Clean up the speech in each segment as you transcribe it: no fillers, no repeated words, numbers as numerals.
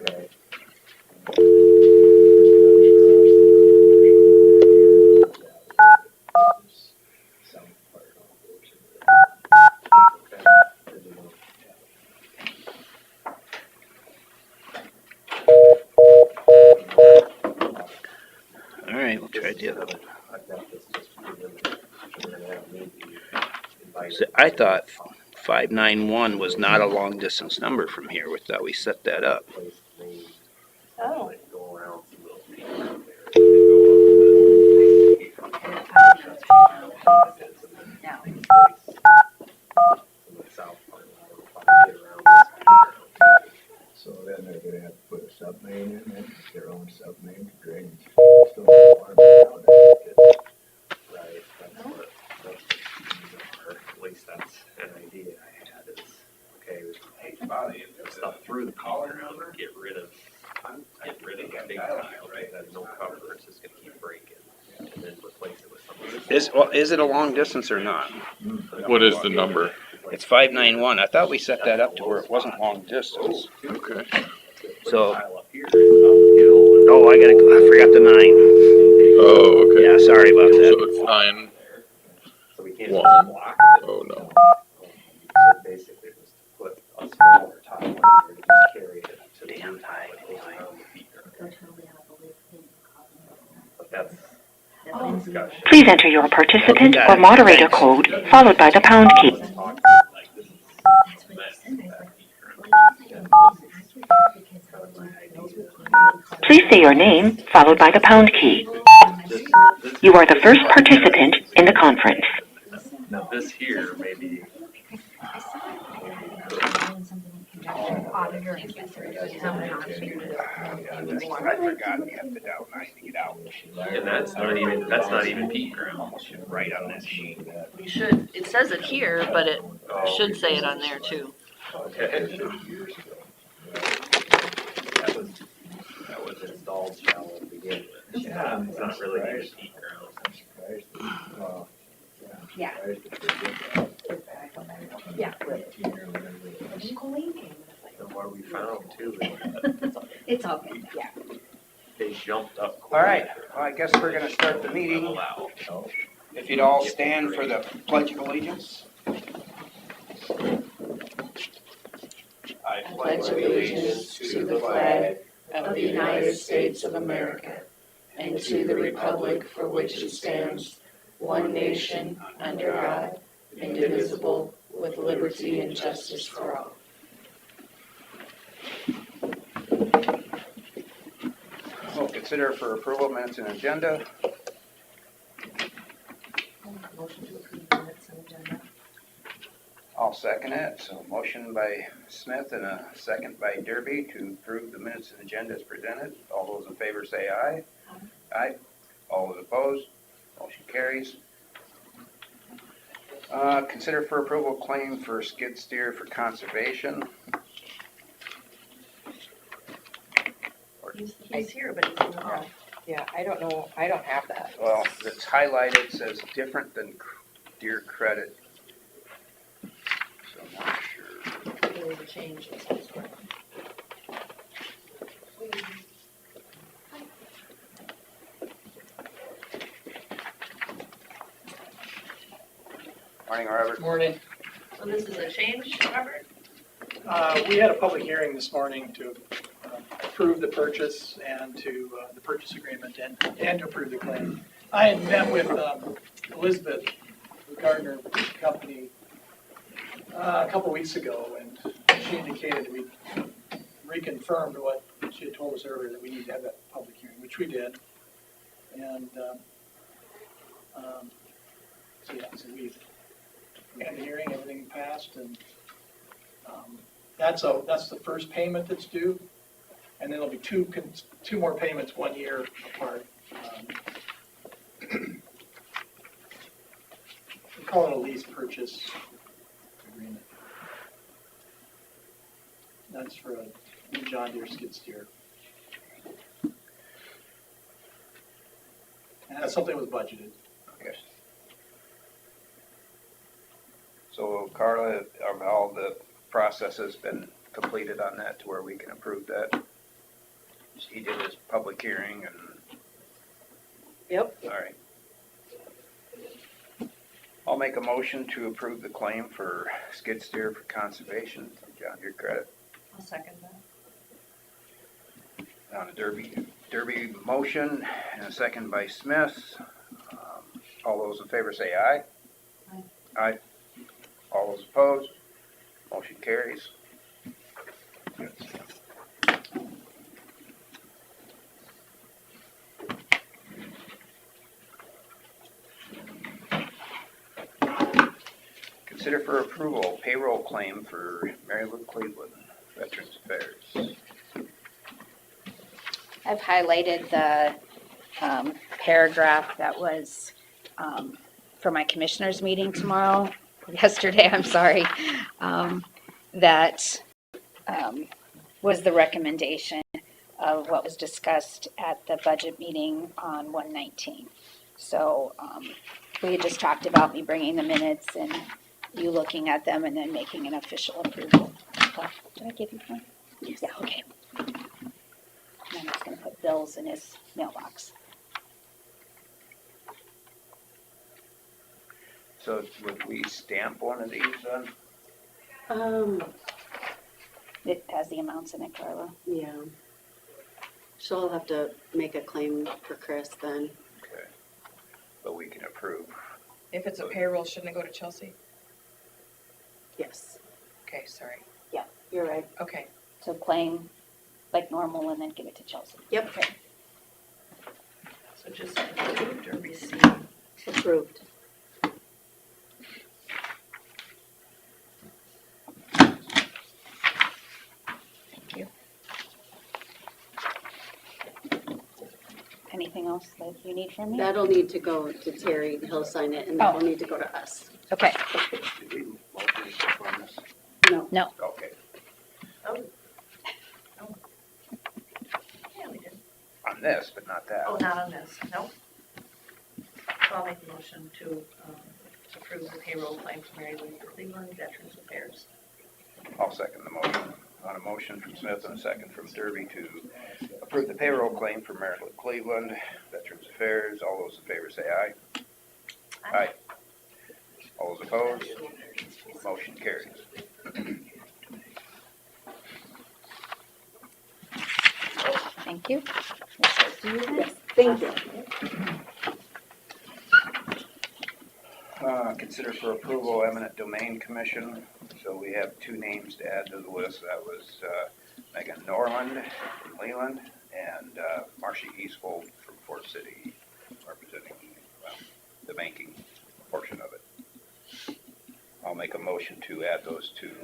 Okay. All right, we'll try the other one. So I thought 591 was not a long distance number from here. We thought we set that up. Oh. So then they're gonna have to put a sub-main in it, their own sub-main to drain. Right, that's what, at least that's an idea I had is, okay, we can put stuff through the collar and get rid of that big tile, right? That no cover, it's just gonna keep breaking, and then replace it with something. Is it a long distance or not? What is the number? It's 591. I thought we set that up to where it wasn't long distance. Okay. So, Tile up here. oh, I forgot the 9. Oh, okay. Yeah, sorry about So that. it's 9. So we can't One. just block it. Oh no. So basically just put a smaller tile in here to just carry it to the Damn new tile that goes around the feet. But that's discussion. Please enter your participant or moderator code, followed by the pound key. Like this is Please say your name, followed by the pound key. You are the first participant in the conference. Now this here maybe. I forgot we have to dial 9 to get out. And that's not even peak ground. Right on that sheet. You should, it says it here, but it should say it on there too. Okay. That was installed shallow to begin with. Yeah, it's not really even peak ground. Yeah. Yeah. And what we found too is It's all good, yeah. they jumped up. All right, well, I guess we're gonna start the meeting. If you'd all stand for the Pledge of Allegiance. I Pledge allegiance to the flag of the United States of America and to the republic for which it stands, one nation, under God, indivisible, with liberty and justice for all. We'll consider for approval minutes and agenda. Motion to approve the minutes and agenda. I'll second it. So motion by Smith and a second by Derby to approve the minutes and agenda as presented. All those in favor say aye. Aye. All those opposed, motion carries. Consider for approval claim for skid steer for conservation. He's here, but he's in the room. Yeah, I don't know, I don't have that. Well, it's highlighted, says different than deer credit. So I'm not sure. There was a change. Morning, Robert. Morning. So this is a change, Robert? We had a public hearing this morning to approve the purchase and to the purchase agreement and to approve the claim. I had met with Elizabeth Gardner Company a couple weeks ago, and she indicated we reconfirmed what she had told us earlier, that we need to have that public hearing, which we did. And so yeah, so we had the hearing, everything passed, and that's the first payment that's due, and then there'll be two more payments 1 year apart. We call it a lease purchase agreement. That's for a new John Deere skid steer. And that's something that was budgeted. Okay. So Carla, all the process has been completed on that to where we can approve that? he did his public hearing and, Yep. all right. I'll make a motion to approve the claim for skid steer for conservation from John Deere Credit. I'll second that. On a Derby motion and a second by Smith. All those in favor say aye. Aye. Aye. All those opposed, motion carries. Consider for approval payroll claim for Mary Lou Cleveland, Veterans Affairs. I've highlighted the paragraph that was for my commissioners meeting tomorrow, yesterday, I'm sorry, that was the recommendation of what was discussed at the budget meeting on 1/19. So we had just talked about me bringing the minutes and you looking at them and then making an official approval. Did I give you one? Yeah, okay. And I'm just gonna put Bill's in his mailbox. So would we stamp one of these on? It has the amounts in it, Carla. Yeah. She'll have to make a claim for Chris then. Okay. But we can approve. If it's a payroll, shouldn't it go to Chelsea? Yes. Okay, sorry. Yeah. You're right. Okay. So claim like normal and then give it to Chelsea. Yep. Okay. So just approved or received. Approved. Thank you. Anything else that you need from me? That'll need to go to Terry. He'll sign it and that'll need to go to us. Okay. Did we motion on this? No. No. Okay. Yeah, we did. On this, but not that. Oh, not on this, nope. So I'll make the motion to approve the payroll claim for Mary Lou Cleveland, Veterans Affairs. I'll second the motion. On a motion from Smith and a second from Derby to approve the payroll claim for Mary Lou Cleveland, Veterans Affairs. All those in favor say aye. Aye. All those opposed, motion carries. Thank you. This goes to you then. Yes. Thank you. Consider for approval eminent domain commission. So we have two names to add to the list. That was Megan Norland from Leland and Marcia Eastfold from Fort City, representing the banking portion of it. I'll make a motion to add those two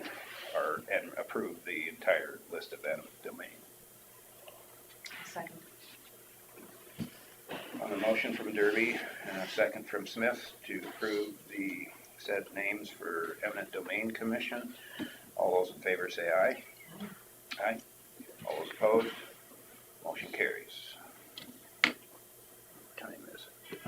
and approve the entire list of eminent domain. Second. On a motion from Derby and a second from Smith to approve the said names for eminent domain commission. All those in favor say aye. Aye. All those opposed, motion carries. Time is it?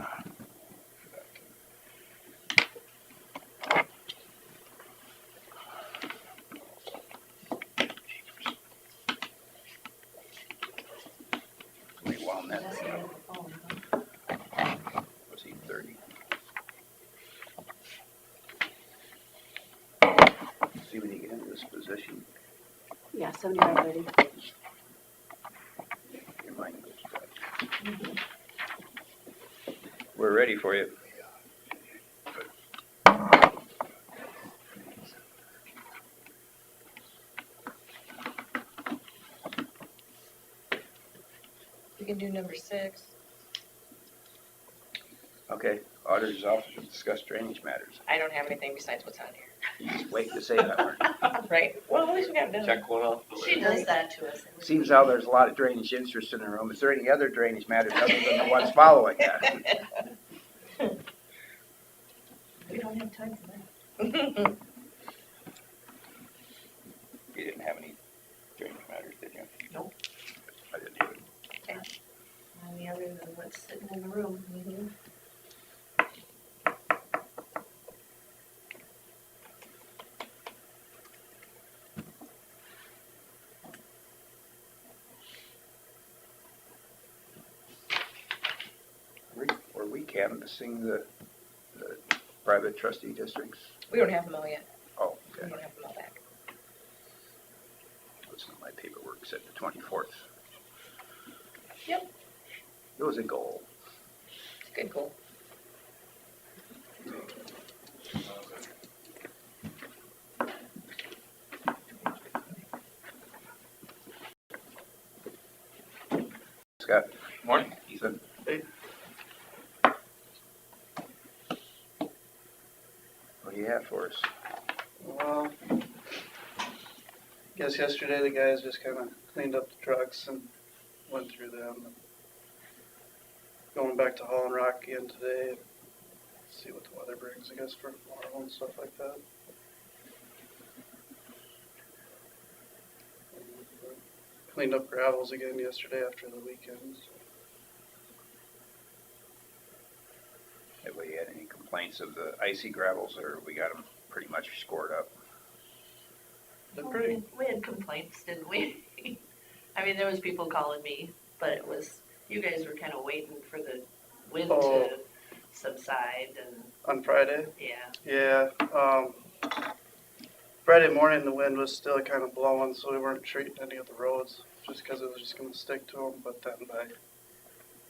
We wound that That's thing the up. other phone, huh? Was he 30? See when you get into this position, Yeah, 7530. your mind goes dry. We're ready for you. We can do number 6. Okay, auditor's office will discuss drainage matters. I don't have anything besides what's on here. You just wait to say that word. Right? Well, at least we got it done. Check one off. She does that to us. Seems how there's a lot of drainage interest in the room. Is there any other drainage matters other than the ones following that? We don't have time for that. You didn't have any drainage matters, did you? Nope. I didn't either. Any other than what's sitting in the room. Mhm. canvassing the private trustee districts? We don't have them all yet. Oh, We okay. don't have them all back. Listen, my paperwork said the 24th. Yep. It was a goal. It's a good goal. Scott? Morning. Ethan? Hey. What do you have for us? Well, guess yesterday the guys just kind of cleaned up the trucks and went through them. Going back to hauling rock again today. See what the weather brings, I guess, for tomorrow and stuff like that. Cleaned up gravels again yesterday after the weekend. Have we had any complaints of the icy gravels, or we got them pretty much scored up? They're Well, pretty, We had complaints, didn't we? I mean, there was people calling me, but it was, you guys were kind of waiting for the wind Oh. to subside and, on Friday. yeah. Yeah, Friday morning the wind was still kind of blowing, so we weren't treating any of the roads just because it was just going to stick to them. But then by, I think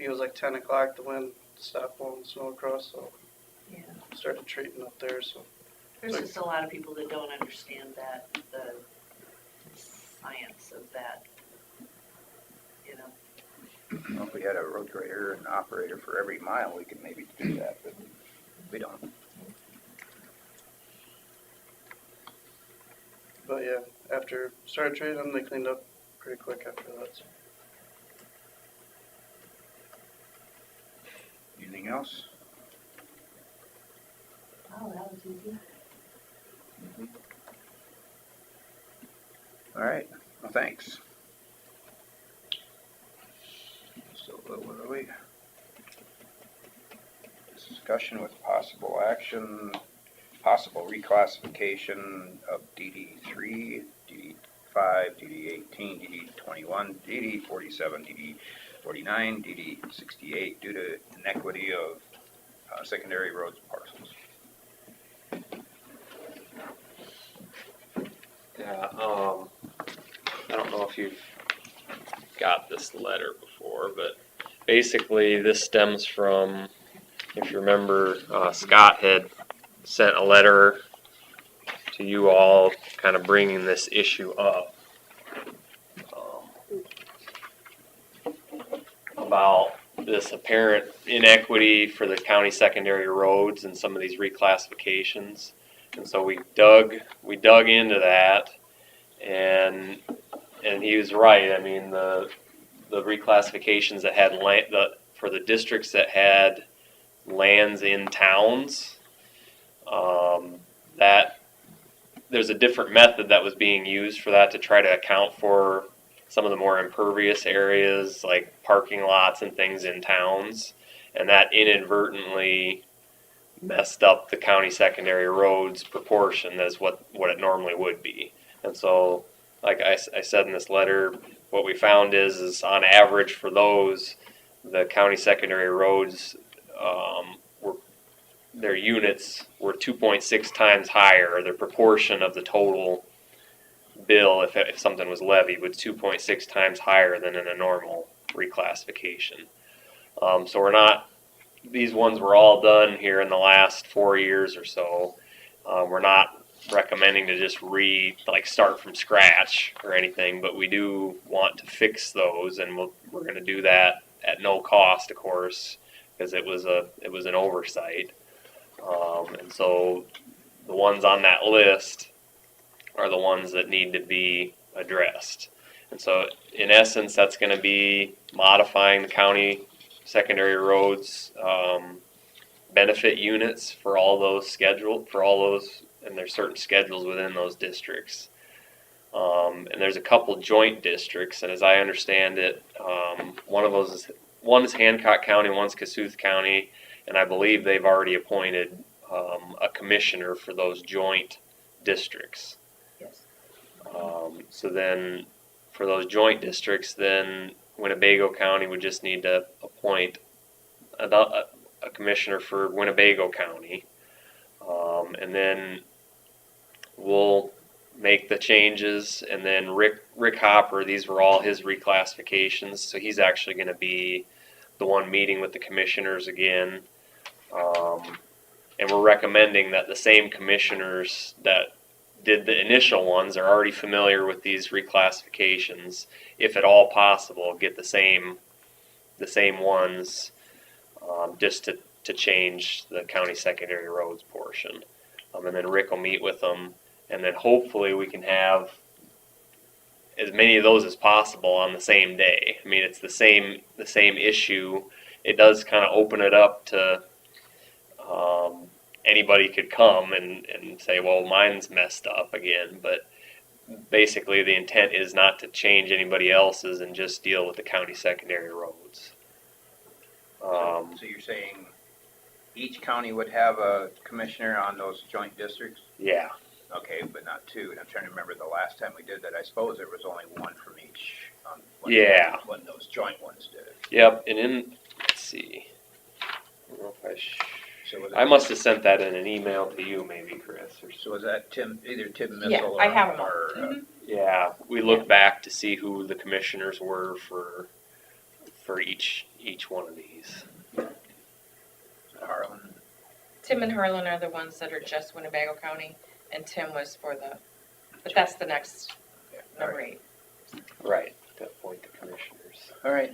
it was like 10 o'clock, the wind stopped blowing snow across, so Yeah. started treating up there. So There's just a lot of people that don't understand that, the science of that, you know. Well, if we had a road grader and operator for every mile, we could maybe do that, but we don't. but yeah, after started treating them, they cleaned up pretty quick after that. So. Anything else? Oh, that was easy. All right, well, thanks. So, where are we? Discussion with possible action, possible reclassification of DD3, DD5, DD18, DD21, DD47, DD49, DD68 due to inequity of secondary roads parcels. Yeah, I don't know if you've got this letter before, but basically this stems from, if you remember, Scott had sent a letter to you all kind of bringing this issue up. About this apparent inequity for the county secondary roads and some of these reclassifications. And so we dug into that, and he was right. I mean, the reclassifications that had land, for the districts that had lands in towns, that there's a different method that was being used for that to try to account for some of the more impervious areas like parking lots and things in towns, and that inadvertently messed up the county secondary roads proportion as what it normally would be. And so, like I said in this letter, what we found is on average for those, the county secondary roads, their units were 2.6 times higher. Their proportion of the total bill, if something was levied, was 2.6 times higher than in a normal reclassification. So we're not, these ones were all done here in the last 4 years or so. We're not recommending to just start from scratch or anything, but we do want to fix those, and we're going to do that at no cost, of course, because it was an oversight. And so the ones on that list are the ones that need to be addressed. And so in essence, that's going to be modifying the county secondary roads benefit units for all those and there's certain schedules within those districts. And there's a couple joint districts, and as I understand it, one is Hancock County, one's Kossuth County, and I believe they've already appointed a commissioner for those joint districts. Yes. So then, for those joint districts, then Winnebago County would just need to appoint a a commissioner for Winnebago County. And then we'll make the changes, and then Rick Hopper, these were all his reclassifications, so he's actually gonna be the one meeting with the commissioners again. And we're recommending that the same commissioners that did the initial ones are already familiar with these reclassifications, if at all possible, get the same ones, just to change the county secondary roads portion. And then Rick will meet with them, and then hopefully we can have as many of those as possible on the same day. I mean, it's the same issue. It does kind of open it up to anybody could come and say, well, mine's messed up again. But basically the intent is not to change anybody else's and just deal with the county secondary roads. So you're saying each county would have a commissioner on those joint districts? Yeah. Okay, but not two. And I'm trying to remember the last time we did that. I suppose there was only one from each. Yeah. When those joint ones did it. Yep. And in, let's see. I don't know if So was I it- must have sent that in an email to you, maybe, Chris. Or So was that either Tim Missile Yeah, or? I have 'em all. or, yeah, we looked back to see who the commissioners were for each one of these. Harlan. Tim and Harlan are the ones that are just Winnebago County, and Tim was for but that's the next Yeah, all number right. 8. Right. To appoint the commissioners. All right.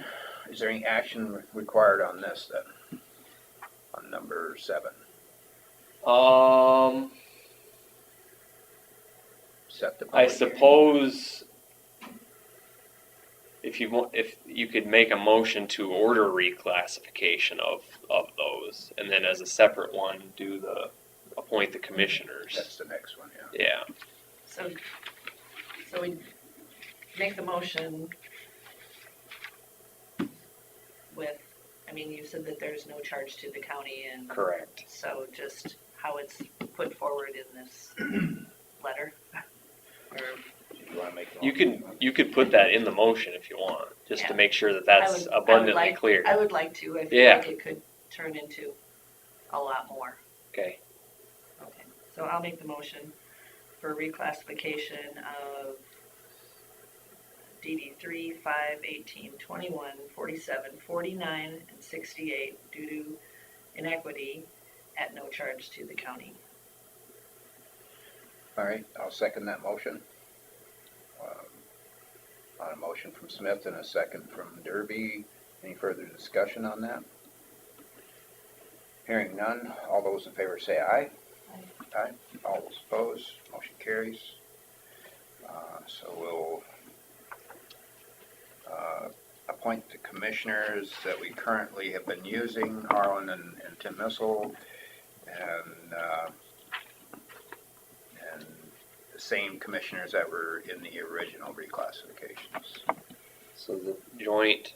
Is there any action required on this then? On number 7? Set the. I public hearing. suppose if you could make a motion to order reclassification of those, and then as a separate one appoint the commissioners. That's the next one, yeah. Yeah. So we make the motion with, I mean, you said that there's no charge to the county, and Correct. so just how it's put forward in this letter. Or You wanna make a You could put that in the motion if you want, just to Yeah. make sure that that's I would abundantly like- clear. I would like to, I feel Yeah. like it could turn into a lot more. Okay. Okay, so I'll make the motion for reclassification of DD 3, 5, 18, 21, 47, 49, and 68 due to inequity at no charge to the county. All right, I'll second that motion. On a motion from Smith and a second from Derby. Any further discussion on that? Hearing none, all those in favor say aye. Aye. All those opposed, motion carries. So we'll appoint the commissioners that we currently have been using, Harlan and Tim Missile, and the same commissioners that were in the original reclassifications. So the joint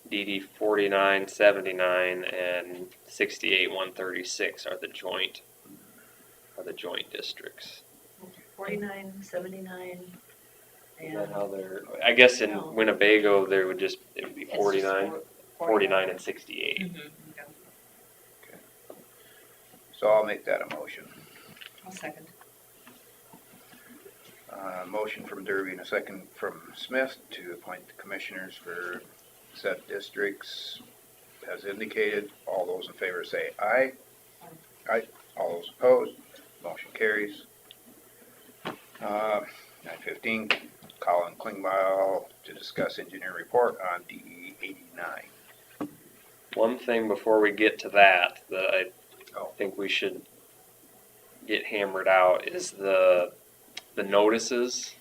DD 49, 79, and 68, 136 are the joint districts. 49, 79, Is that and. how they're? I guess in No. Winnebago it would be It's just 49, 49. 49, and 68. Okay, So I'll make that a motion. I'll second. Motion from Derby and a second from Smith to appoint the commissioners for said districts as indicated. All those in favor say aye. Aye. All those opposed, motion carries. 9:15, Colin Klingbeil to discuss engineer report on DE 89. One thing before we get to that I Oh. think we should get hammered out is the notices.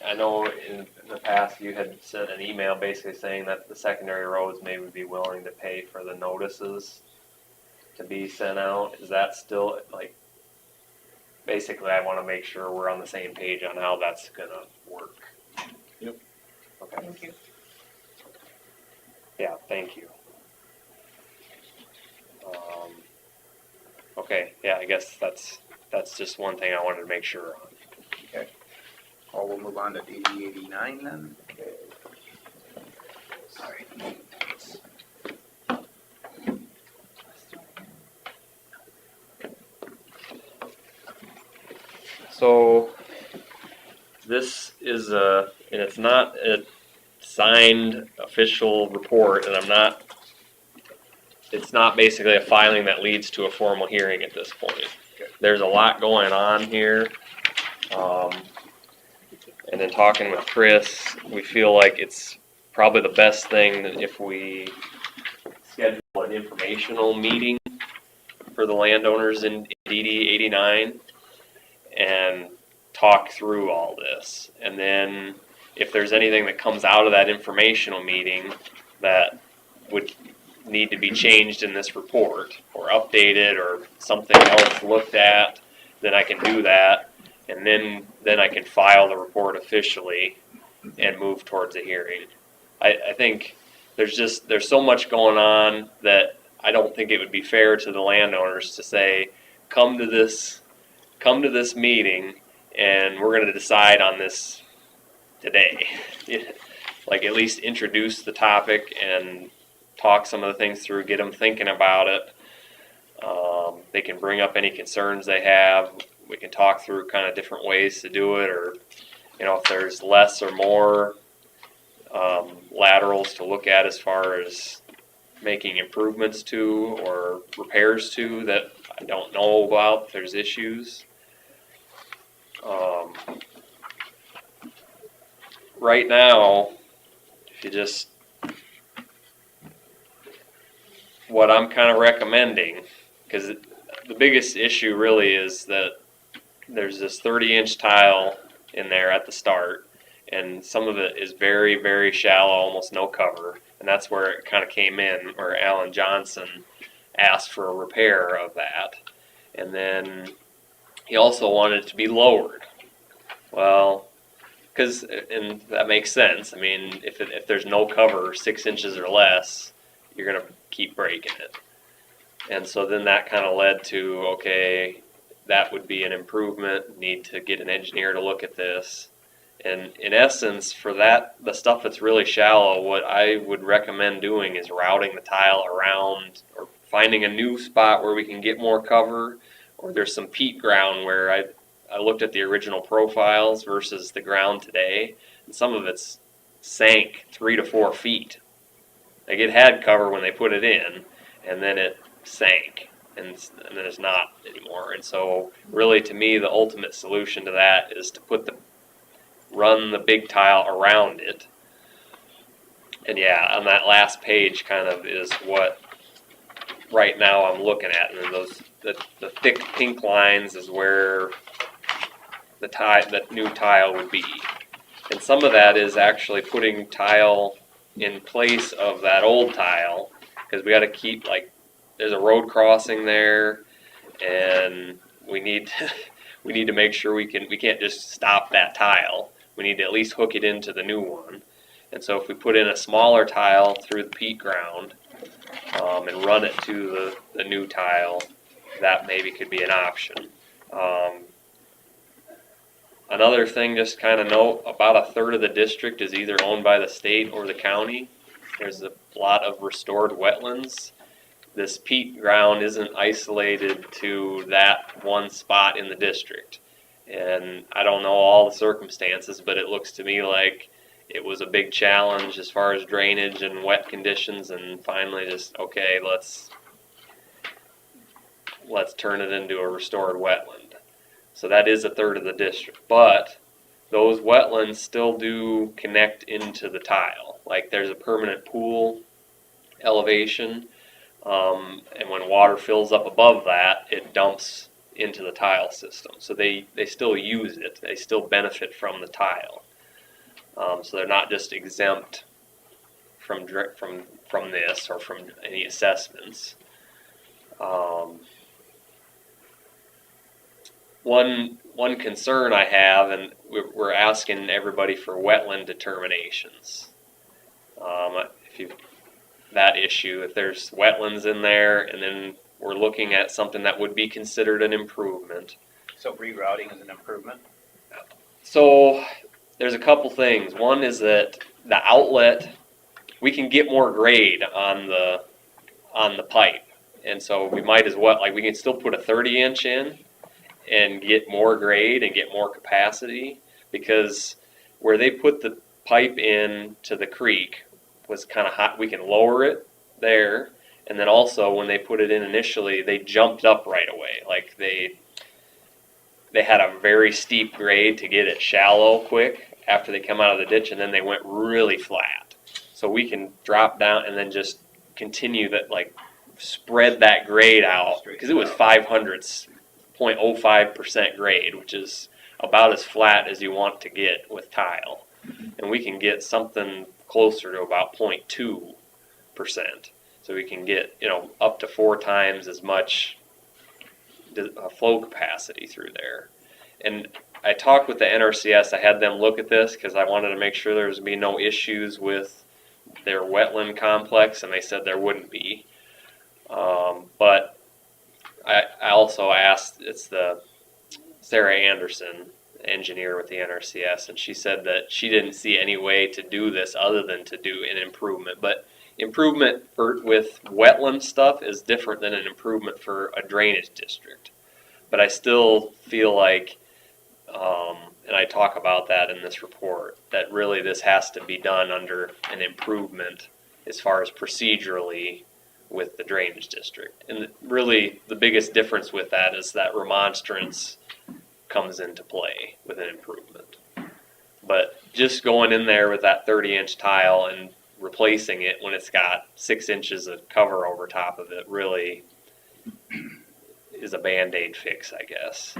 I know in the past you had sent an email basically saying that the secondary roads maybe would be willing to pay for the notices to be sent out. Is that still basically I want to make sure we're on the same page on how that's gonna work. Yep. Okay. Thank you. Yeah, thank you. Okay, yeah, I guess that's just one thing I wanted to make sure on. Well, we'll move on to DD 89 then. All right. So this is and it's not a signed official report, and it's not basically a filing that leads to a formal hearing at this point. There's a lot going on here. And then talking with Chris, we feel like it's probably the best thing that if we schedule an informational meeting for the landowners in DD 89 and talk through all this. And then if there's anything that comes out of that informational meeting that would need to be changed in this report or updated or something else looked at, then I can do that. And then I can file the report officially and move towards a hearing. I think there's so much going on that I don't think it would be fair to the landowners to say, come to this meeting and we're going to decide on this today. Like at least introduce the topic and talk some of the things through, get them thinking about it. They can bring up any concerns they have. We can talk through kind of different ways to do it, or if there's less or more laterals to look at as far as making improvements to or repairs to that I don't know about. If there's issues. Right now, what I'm kind of recommending, because the biggest issue really is that there's this 30-inch tile in there at the start, and some of it is very, very shallow, almost no cover, and that's where it kind of came in, where Alan Johnson asked for a repair of that. And then he also wanted it to be lowered. Well, and that makes sense. I mean, if there's no cover, 6 inches or less, you're going to keep breaking it. And so then that kind of led to, okay, that would be an improvement, need to get an engineer to look at this. And in essence, for that, the stuff that's really shallow, what I would recommend doing is routing the tile around or finding a new spot where we can get more cover, or there's some peat ground where I looked at the original profiles versus the ground today, and some of it's sank 3 to 4 feet. Like it had cover when they put it in, and then it sank, and then it's not anymore. And so really to me, the ultimate solution to that is to run the big tile around it. And yeah, on that last page kind of is what right now I'm looking at, and then the thick pink lines is where the new tile would be. And some of that is actually putting tile in place of that old tile, because we got to keep, like, there's a road crossing there, and we need to make sure we can't just stop that tile. We need to at least hook it into the new one. And so if we put in a smaller tile through the peat ground and run it to the new tile, that maybe could be an option. Another thing, just kind of note, about a third of the district is either owned by the state or the county. There's a lot of restored wetlands. This peat ground isn't isolated to that one spot in the district. And I don't know all the circumstances, but it looks to me like it was a big challenge as far as drainage and wet conditions, and finally just, okay, let's turn it into a restored wetland. So that is a third of the district, but those wetlands still do connect into the tile. Like there's a permanent pool elevation, and when water fills up above that, it dumps into the tile system. So they still use it. They still benefit from the tile. So they're not just exempt from this or from any assessments. One concern I have, and we're asking everybody for wetland determinations. That issue, if there's wetlands in there, and then we're looking at something that would be considered an improvement. So rerouting is an improvement? So there's a couple things. One is that the outlet, we can get more grade on the pipe, and so we might as well, like, we can still put a 30-inch in, and get more grade and get more capacity, because where they put the pipe in to the creek was kind of hot. We can lower it there, and then also when they put it in initially, they jumped up right away. Like they had a very steep grade to get it shallow quick after they come out of the ditch, and then they went really flat. So we can drop down and then just continue that, like spread that grade out, because it was 0.05% grade, which is about as flat as you want to get with tile. And we can get something closer to about 0.2%. So we can get, up to 4 times as much flow capacity through there. And I talked with the NRCS. I had them look at this because I wanted to make sure there was be no issues with their wetland complex, and they said there wouldn't be. But I also asked, it's the Sarah Anderson, engineer with the NRCS, and she said that she didn't see any way to do this other than to do an improvement. But improvement with wetland stuff is different than an improvement for a drainage district. But I still feel like, and I talk about that in this report, that really this has to be done under an improvement as far as procedurally with the drainage district. And really the biggest difference with that is that remonstrance comes into play with an improvement. But just going in there with that 30-inch tile and replacing it when it's got 6 inches of cover over top of it really is a Band-Aid fix, I guess.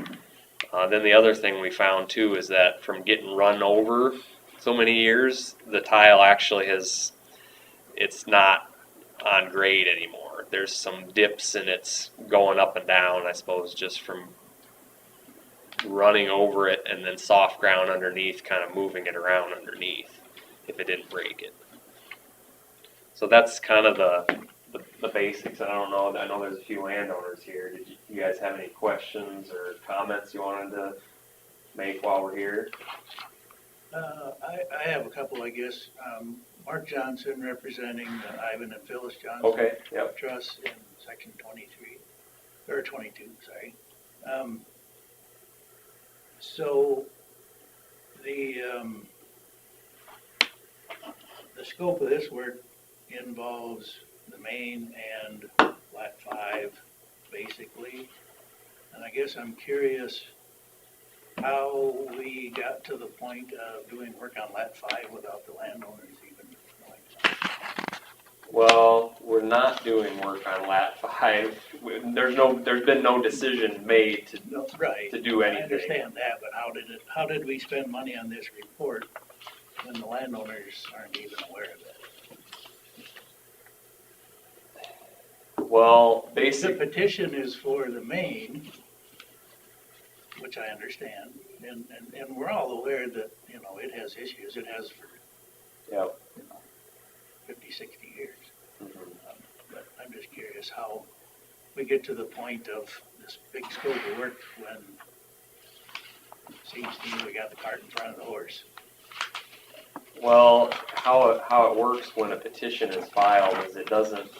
Then the other thing we found too is that from getting run over so many years, the tile actually it's not on grade anymore. There's some dips and it's going up and down, I suppose, just from running over it, and then soft ground underneath kind of moving it around underneath if it didn't break it. So that's kind of the basics. I don't know, I know there's a few landowners here. Did you guys have any questions or comments you wanted to make while we're here? I have a couple, I guess. Mark Johnson representing Ivan and Phyllis Johnson. Okay, yep. Trust in section 23, or 22, sorry. So the scope of this work involves the main and Lat 5, basically. And I guess I'm curious how we got to the point of doing work on Lat 5 without the landowners even knowing. Well, we're not doing work on Lat 5. There's been no decision made to do anything. I understand that, but how did we spend money on this report when the landowners aren't even aware of it? Well, The basically, petition is for the main, which I understand, and we're all aware that, it has issues. It has for, yep. 50, 60 years. But I'm just curious how we get to the point of this big scope of work when it seems to me we got the cart in front of the horse. Well, how it works when a petition is filed is it doesn't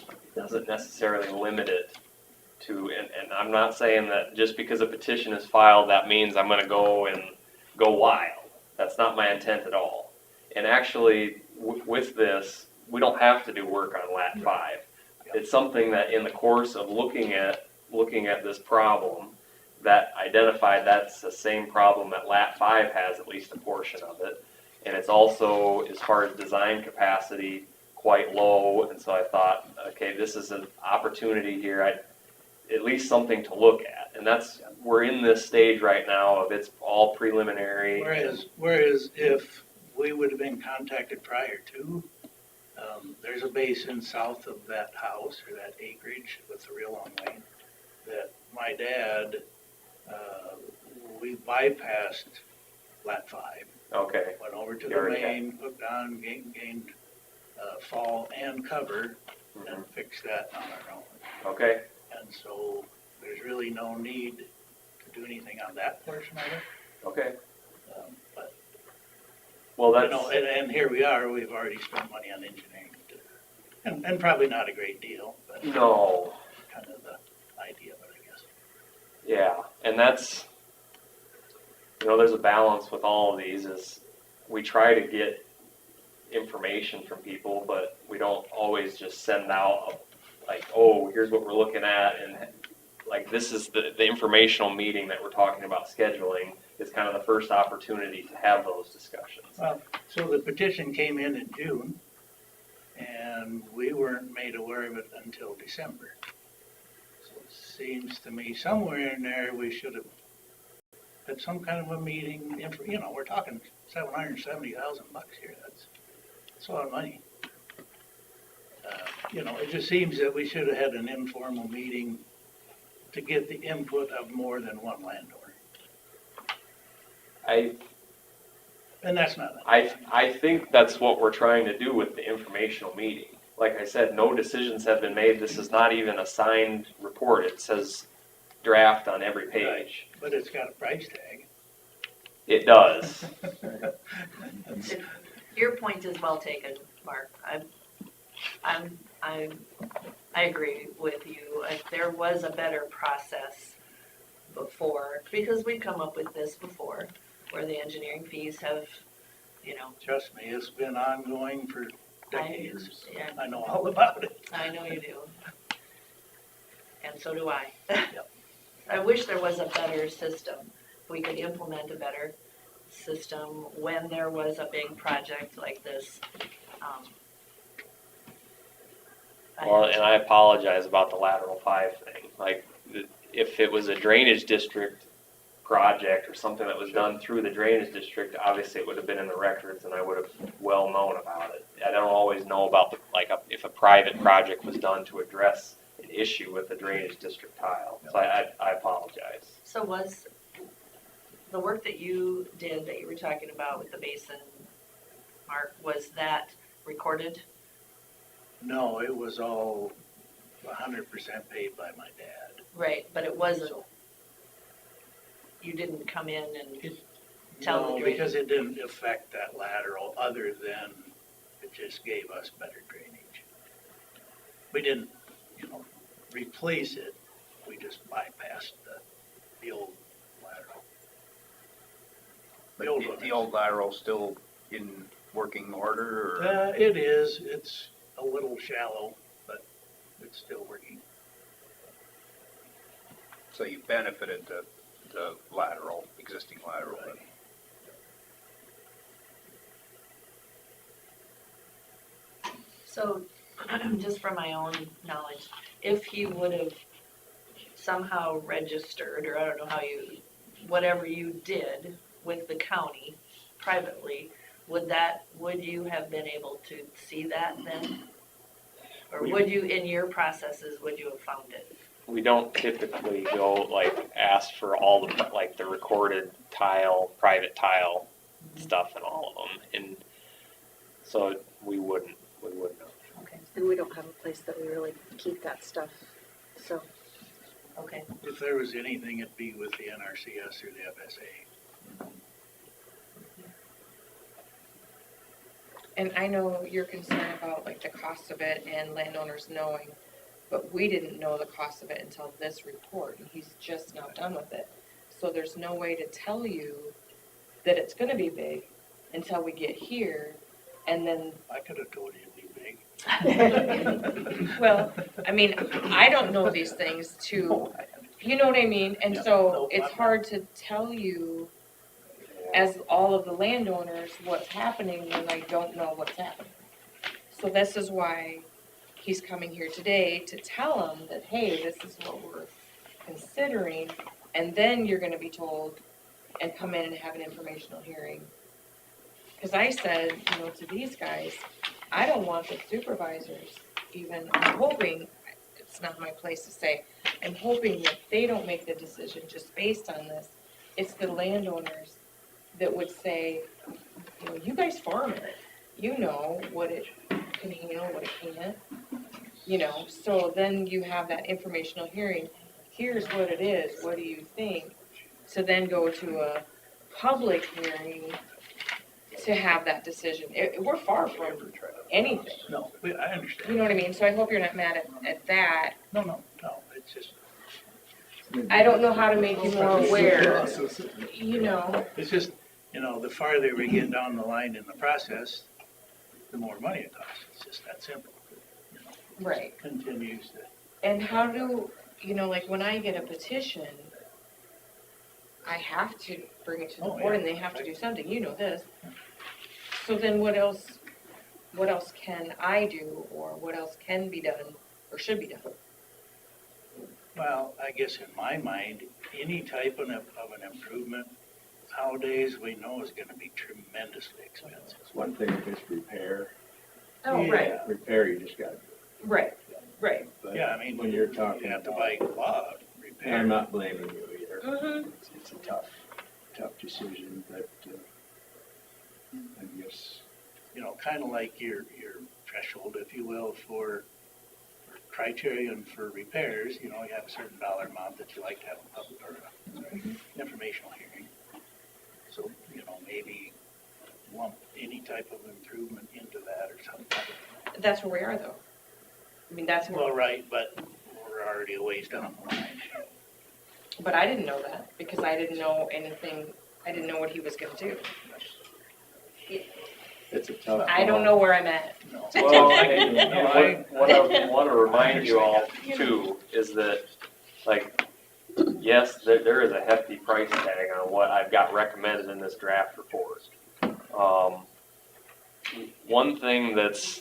necessarily limit it to, and I'm not saying that just because a petition is filed that means I'm going to go wild. That's not my intent at all. And actually, with this, we don't have to do work on Lat 5. It's something that in the course of looking at this problem, that identified that's the same problem that Lat 5 has, at least a portion of it. And it's also, as far as design capacity, quite low. And so I thought, okay, this is an opportunity here. At least something to look at. And we're in this stage right now of it's all preliminary. Whereas if we would have been contacted prior to, there's a basin south of that house or that acreage with the real long lane that my dad, we bypassed Lat 5. Okay. Went over to the main, hooked on, gained fall and cover, and fixed that on our own. Okay. And so there's really no need to do anything on that portion of it. Okay. But, well, that's, and here we are, we've already spent money on engineering. And probably not a great deal, but no. Kind of the idea of it, I guess. Yeah, and that's you know, there's a balance with all of these is we try to get information from people, but we don't always just send out like, oh, here's what we're looking at, and like this is the informational meeting that we're talking about scheduling is kind of the first opportunity to have those discussions. Well, so the petition came in June, and we weren't made aware of it until December. So it seems to me somewhere in there, we should have had some kind of a meeting, you know, we're talking $770,000 here, that's a lot of money. You know, it just seems that we should have had an informal meeting to get the input of more than one landowner. And that's not. I think that's what we're trying to do with the informational meeting. Like I said, no decisions have been made. This is not even a signed report. It says draft on every page. But it's got a price tag. It does. Your point is well taken, Mark. I agree with you. If there was a better process before, because we've come up with this before, where the engineering fees have, you know. Trust me, it's been ongoing for decades. Yeah, I know all about it. I know you do. And so do I. I wish there was a better system. We could implement a better system when there was a big project like this. Well, and I apologize about the lateral 5 thing. Like, if it was a drainage district project or something that was done through the drainage district, obviously it would have been in the records and I would have well known about it. I don't always know about if a private project was done to address an issue with the drainage district tile. So I apologize. So was the work that you did, that you were talking about with the basin, Mark, was that recorded? No, it was all 100% paid by my dad. Right, but it wasn't, you didn't come in and tell the No, drainage. because it didn't affect that lateral other than it just gave us better drainage. We didn't, you know, replace it. We just bypassed the old lateral. But the old lateral still in working order, or? It is. It's a little shallow, but it's still working. So you benefited the lateral, existing lateral. Right. So, just from my own knowledge, if he would have somehow registered, or I don't know how you, whatever you did with the county privately, would you have been able to see that then? Or would you, in your processes, would you have found it? We don't typically go ask for all the recorded tile, private tile stuff and all of them. And so we wouldn't have. Okay, And we don't have a place that we really keep that stuff, so. okay. If there was anything, it'd be with the NRCS or the FSA. And I know you're concerned about the cost of it and landowners knowing, but we didn't know the cost of it until this report, and he's just now done with it. So there's no way to tell you that it's gonna be big until we get here, and then, I could have told you it'd be big. well, I mean, I don't know these things too, you know what I mean? And so it's hard to tell you, as all of the landowners, what's happening when I don't know what's happening. So this is why he's coming here today, to tell them that, hey, this is what we're considering, and then you're gonna be told and come in and have an informational hearing. Cause I said, to these guys, I don't want the supervisors even, I'm hoping, it's not my place to say, I'm hoping that they don't make the decision just based on this. It's the landowners that would say, you guys farm it, you know what it can handle, what it can't. So then you have that informational hearing, here's what it is, what do you think? To then go to a public hearing to have that decision. We're far from anything, No, I understand. you know what I mean? So I hope you're not mad at that. No, it's just, I don't know how to make you more aware, you know. It's just, the farther we get down the line in the process, the more money it costs. It's just that simple. Right. Continues to. And how do, like when I get a petition, I have to bring it to the Oh, board yeah. and they have to do something, you know this. So then what else can I do, or what else can be done, or should be done? Well, I guess in my mind, any type of an improvement nowadays we know is gonna be tremendously expensive. One thing if it's repair, Oh, right, repair you just got. right. But Yeah, I mean, when you're talking you have to about, buy glove, and repair. I'm not blaming you either. Mm-hmm. It's a tough decision, but I guess. Kinda like your threshold, if you will, for criterion for repairs, you have a certain dollar amount that you like to have a public or informational hearing. So, maybe lump any type of improvement into that or something. That's where we are though. I mean, that's Well, where, right, but we're already a ways down the line. but I didn't know that, because I didn't know anything, I didn't know what he was gonna do. It's a tough. I don't know where I'm at. No. Well, and what I want to remind you all too is that, like, yes, there is a hefty price tag on what I've got recommended in this draft report. One thing that's,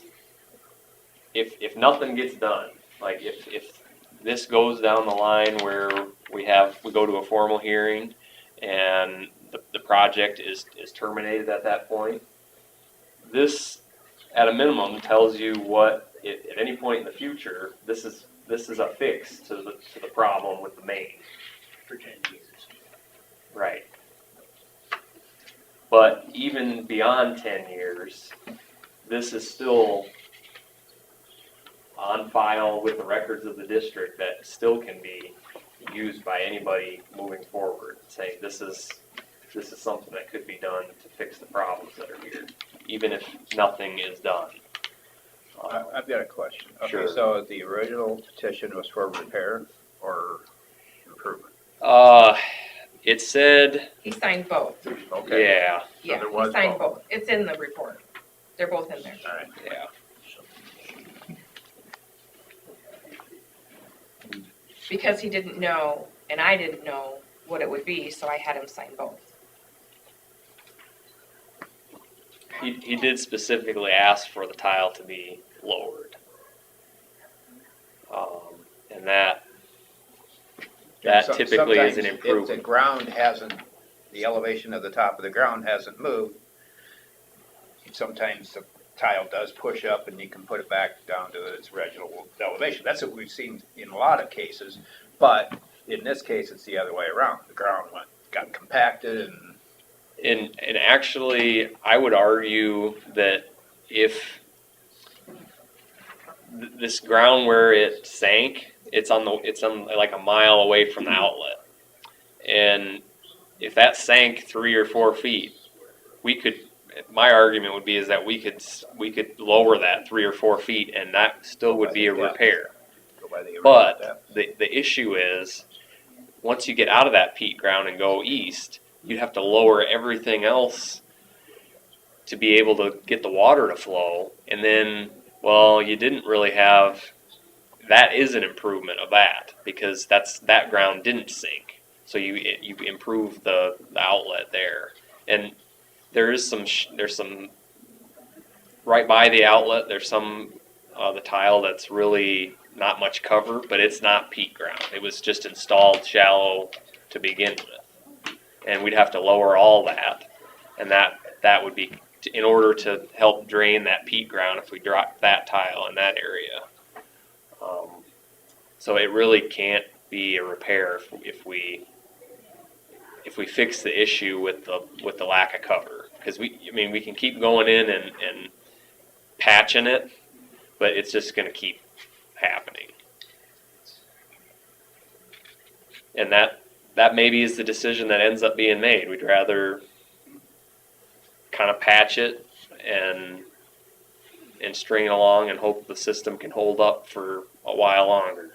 if nothing gets done, like if this goes down the line where we go to a formal hearing and the project is terminated at that point, this, at a minimum, tells you what, at any point in the future, this is a fix to the problem with the main. For 10 years. Right. But even beyond 10 years, this is still on file with the records of the district that still can be used by anybody moving forward, saying this is something that could be done to fix the problems that are here, even if nothing is done. I've got a question. Sure. Okay, so the original petition was for repair or improvement? It said, He signed both. Okay. yeah, Yeah, there he was signed both. both. It's in the report. They're both in there. All right. yeah. Because he didn't know, and I didn't know what it would be, so I had him sign both. He did specifically ask for the tile to be lowered. And that So- typically is an sometimes improvement. If the ground hasn't, the elevation of the top of the ground hasn't moved, sometimes the tile does push up and you can put it back down to its original elevation. That's what we've seen in a lot of cases, but in this case, it's the other way around. The ground got compacted And actually, I would argue that if this ground where it sank, it's on like a mile away from the outlet, and if that sank 3 or 4 feet, my argument would be is that we could lower that 3 or 4 feet, and that still would be a repair. go by the original But depth. the issue is, once you get out of that peat ground and go east, you'd have to lower everything else to be able to get the water to flow. And then, well, you didn't really have, that is an improvement of that, because that ground didn't sink. So you improve the outlet there. And there's some right by the outlet, there's some the tile that's really not much cover, but it's not peat ground. It was just installed shallow to begin with, and we'd have to lower all that, and that would be in order to help drain that peat ground if we drop that tile in that area. So it really can't be a repair if we fix the issue with the lack of cover, because we can keep going in and patching it, but it's just going to keep happening. And that maybe is the decision that ends up being made. We'd rather kind of patch it and string it along and hope the system can hold up for a while longer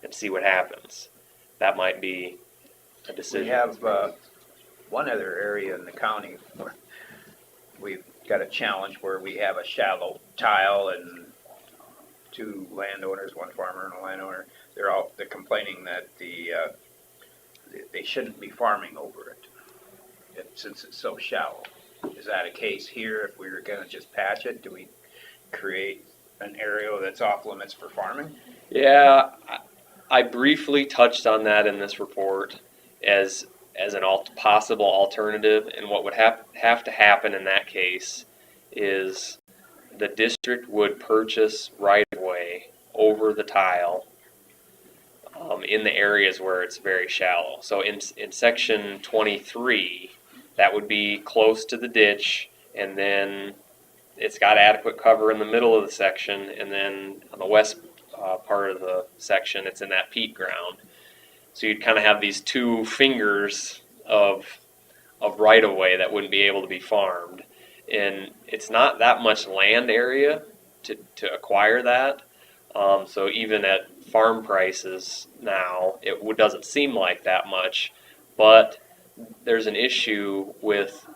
and see what happens. that might be a We decision. have, one other area in the county where we've got a challenge where we have a shallow tile and two landowners, one farmer and a landowner, they're complaining that they shouldn't be farming over it, since it's so shallow. Is that a case here? If we were gonna just patch it, do we create an area that's off limits for farming? Yeah, I briefly touched on that in this report as an possible alternative, and what would have to happen in that case is the district would purchase right of way over the tile in the areas where it's very shallow. So in section 23, that would be close to the ditch, and then it's got adequate cover in the middle of the section, and then on the west part of the section, it's in that peat ground. So you'd kind of have these two fingers of right of way that wouldn't be able to be farmed, and it's not that much land area to acquire that. So even at farm prices now, it doesn't seem like that much, but there's an issue with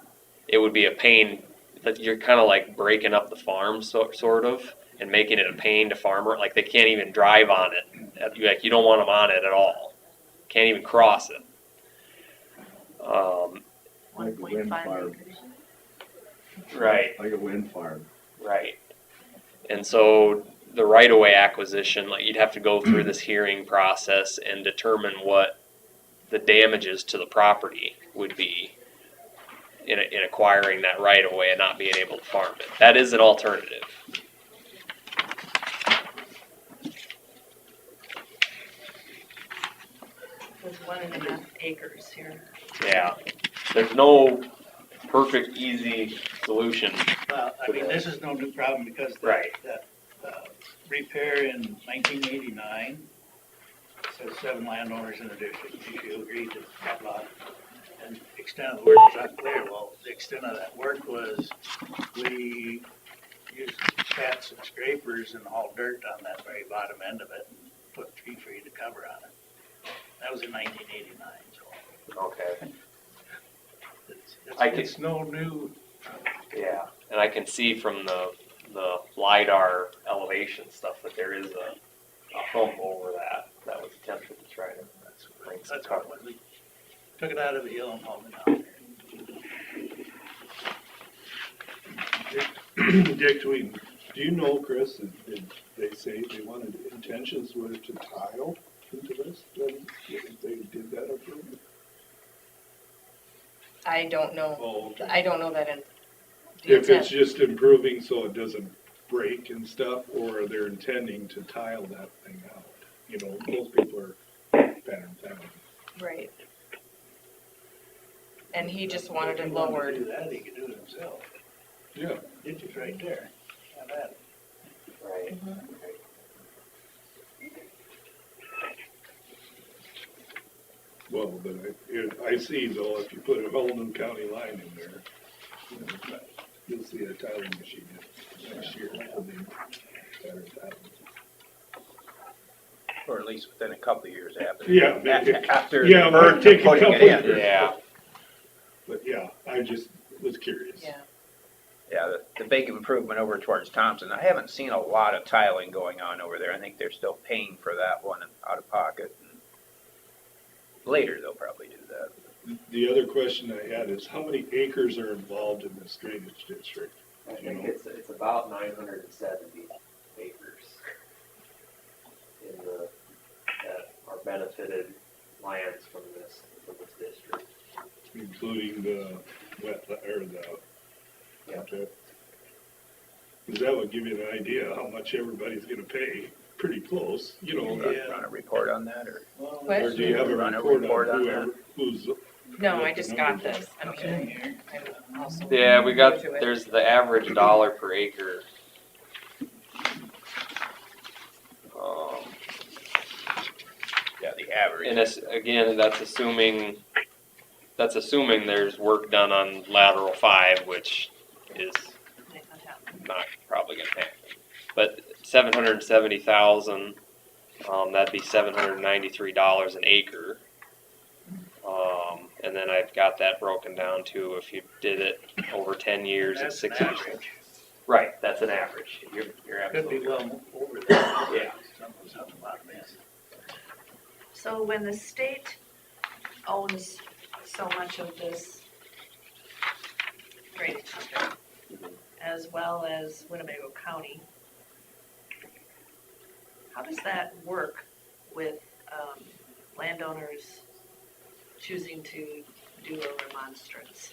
it would be a pain that you're kind of like breaking up the farm sort of and making it a pain to farmer. Like they can't even drive on it. Like you don't want them on it at all. Can't even cross it. Like a wind 1.5 farm. acres. Right. Like a wind farm. Right. And so the right-of-way acquisition, like you'd have to go through this hearing process and determine what the damages to the property would be in acquiring that right-of-way and not being able to farm it. That is an alternative. With 1.5 acres here. Yeah. There's no perfect, easy solution. Well, I mean, this is no new problem because Right. that repair in 1989 says 7 landowners in the district. You agreed to that lot. And the extent of the work was unclear. Well, the extent of that work was we used cats and scrapers and hauled dirt on that very bottom end of it and put tree free to cover on it. That was in 1989, so Okay. it's no new. Yeah. And I can see from the LiDAR elevation stuff that there is a hump over that was attempted to try to bring some That's what cover. it was. We took it out of the hill and hauled it down there. Dick, do you know, Chris, did they say they wanted, intentions were to tile into this, then if they did that approved? I don't know. Oh, okay. I don't know that in the If it's intent. just improving so it doesn't break and stuff, or they're intending to tile that thing out, you know, most people are pattern tiling. Right. And he just wanted it If he wanted to lowered. do that, he could do it himself. Yeah, Ditch is right there. Have at it. Right. well, but I see though, if you put a Holden County line in there, you know, you'll see a tiling machine next year, holding pattern tiling. Or at least within a couple of years after. Yeah, maybe. After Yeah, the might birth take of a putting couple it in. years. Yeah. But yeah, I just was curious. Yeah. Yeah, the big improvement over towards Thompson, I haven't seen a lot of tiling going on over there. I think they're still paying for that one out of pocket. Later, they'll probably do that. The other question I had is, how many acres are involved in this drainage district? I think it's about 970 acres that are benefited lands from this district. Including the or the. Yeah. Okay. Because that would give you an idea how much everybody's gonna pay, pretty close, you know. Run a report on that, or? What? Or do you have a Run a report report on on whoever, who's, No, what I the just got numbers this. I mean, I also. Yeah, we got, go to it. there's the average dollar per acre. Yeah, the average. And it's, again, that's assuming there's work done on lateral 5, which is not probably gonna happen. But 770,000, that'd be $793 an acre. that broken down to if you did it over 10 years, it's That's an 60%. average. Right, that's an average. You're Could be absolutely right. well over that. Yeah. Something's on the bottom end. So when the state owns so much of this drainage system, as well as Winnebago County, how does that work with landowners choosing to do a remonstrance?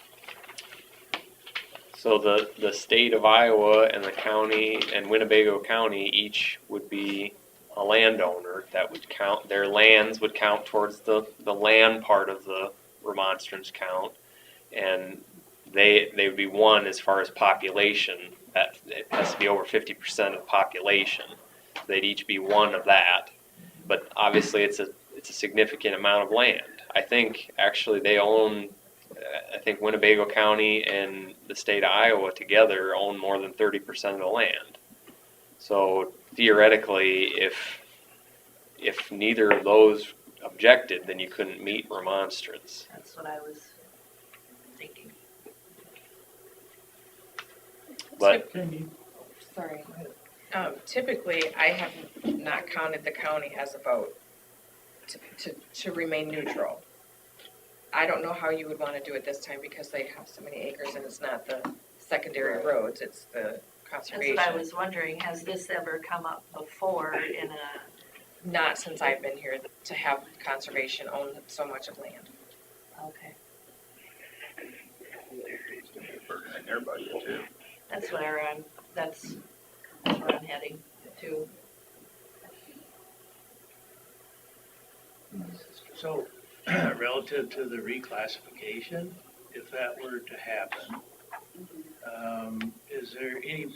So the state of Iowa and the county and Winnebago County each would be a landowner that would count, their lands would count towards the land part of the remonstrance count. And they would be one as far as population, that it has to be over 50% of the population. They'd each be one of that. But obviously it's a significant amount of land. I think actually they own, I think Winnebago County and the state of Iowa together own more than 30% of the land. So theoretically, if neither of those objected, then you couldn't meet remonstrance. That's what I was thinking. But Sorry. Typically, I have not counted the county as a vote to remain neutral. I don't know how you would want to do it this time because they have so many acres and it's not the secondary roads, it's the conservation. That's what I was wondering, has this ever come up before in a? Not since I've been here to have conservation own so much of land. Okay. And their budget too. That's where that's where I'm heading to. So, relative to the reclassification, if that were to happen, is there any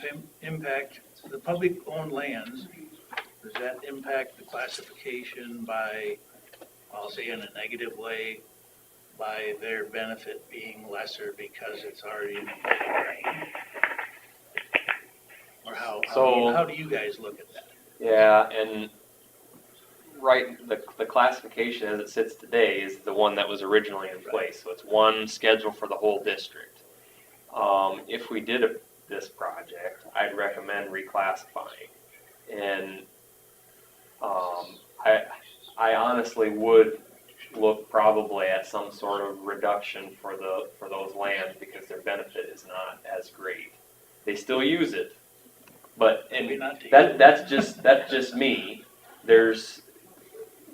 impact, the public-owned lands, does that impact the classification by, I'll say in a negative way, by their benefit being lesser because it's already in the plan? Or how do you guys look at that? yeah, and the classification as it sits today is the one that was originally in place. So it's one schedule for the whole district. If we did this project, I'd recommend reclassifying. And I honestly would look probably at some sort of reduction for those lands because their benefit is not as great. They still use it, but and that's just me. There's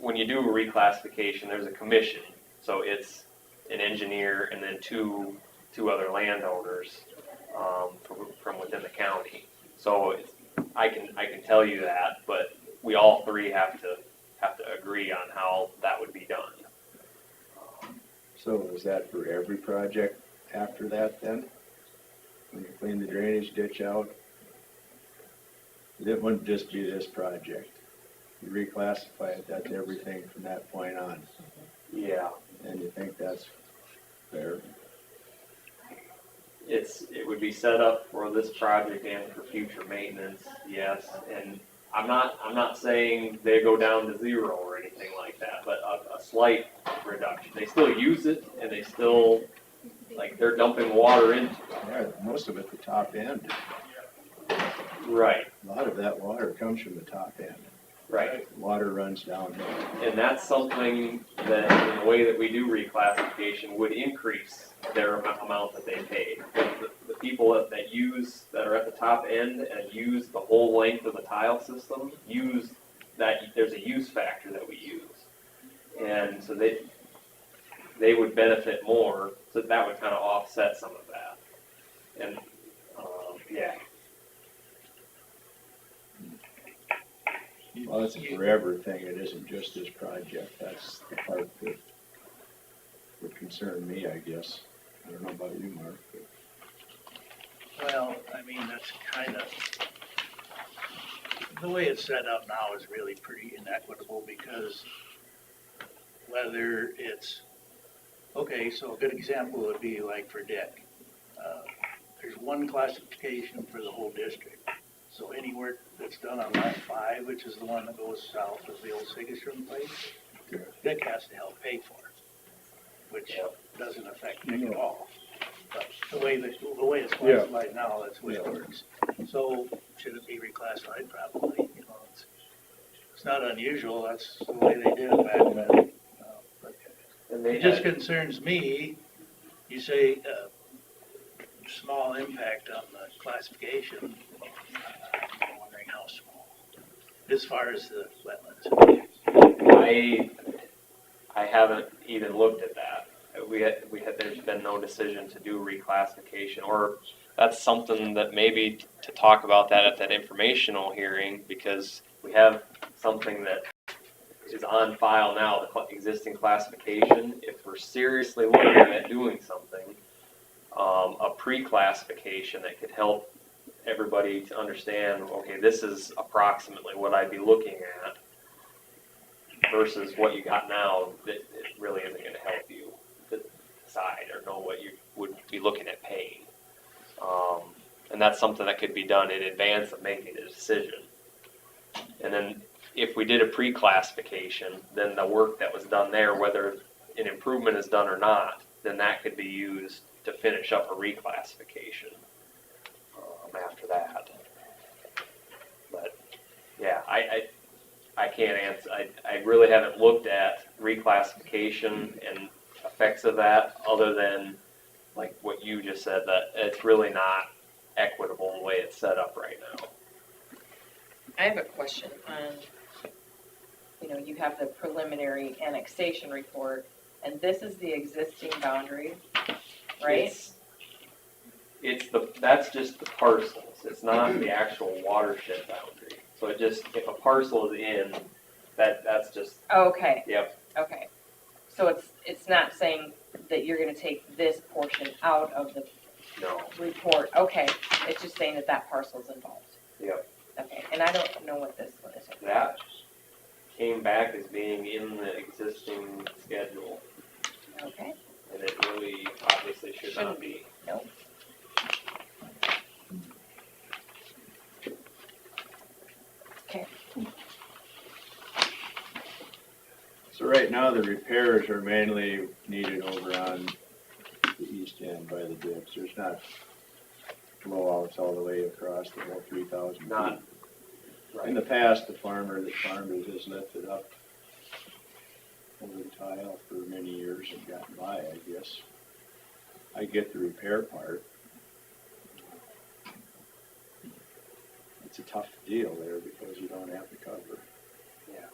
when you do a reclassification, there's a commission, so it's an engineer and then two other landowners from within the county. So I can tell you that, but we all three have to agree on how that would be done. So is that for every project after that then? When you clean the drainage ditch out? It wouldn't just be this project. You reclassify it, that's everything from that point on. Yeah. And you think that's fair? It would be set up for this project and for future maintenance, yes. And I'm not saying they go down to zero or anything like that, but a slight reduction. They still use it and they still, like, they're dumping water into it. Yeah, most of it the top end. Right. A lot of that water comes from the top end. Right. Water runs downhill. And that's something that, in the way that we do reclassification, would increase their amount that they pay. The people that are at the top end and use the whole length of the tile system, use that, there's a use factor that we use. And so they would benefit more, so that would kind of offset some of that. And, yeah. Well, it's a forever thing, it isn't just this project, that's the part that would concern me, I guess. I don't know about you, Mark, but. Well, I mean, that's kind of, the way it's set up now is really pretty inequitable because whether it's, okay, so a good example would be like for Dick. There's one classification for the whole district. So any work that's done on lot 5, which is the one that goes south of the old Sigastrom place, Dick has to help pay for, which doesn't affect Nick at all. But the way it's classified now, that's the way it works. So should it be reclassified? Probably, you know, it's not unusual, that's the way they did it back then. But And they it just had, concerns me, you say, small impact on the classification. I'm wondering how small, as far as the wetlands. I haven't even looked at that. There's been no decision to do reclassification, or that's something that maybe to talk about that at that informational hearing, because we have something that is on file now, the existing classification. If we're seriously looking at doing something, a pre-classification that could help everybody to understand, okay, this is approximately what I'd be looking at versus what you got now, that it really isn't gonna help you decide or know what you would be looking at paying. And that's something that could be done in advance of making a decision. And then if we did a pre-classification, then the work that was done there, whether an improvement is done or not, then that could be used to finish up a reclassification after that. But yeah, I can't answer. I really haven't looked at reclassification and effects of that, other than like what you just said, that it's really not equitable the way it's set up right now. I have a question on, you have the preliminary annexation report, and this is the existing boundary, right? That's just the parcels. It's not the actual watershed boundary. So it just, if a parcel is in, that's just. Okay. Yep. Okay. So it's not saying that you're gonna take this portion out of the No. report. Okay. It's just saying that parcel's involved. Yep. Okay. And I don't know what this one is. That came back as being in the existing schedule, Okay. and it really obviously should not be. Nope. Okay. So right now, the repairs are mainly needed over on the east end by the ditch. There's not blowouts all the way across the whole 3,000 feet. Not. Right. In the past, the farmer that farmed it has lifted up over the tile for many years and gotten by, I guess. I get the repair part. It's a tough deal there because you don't have the cover. Yeah.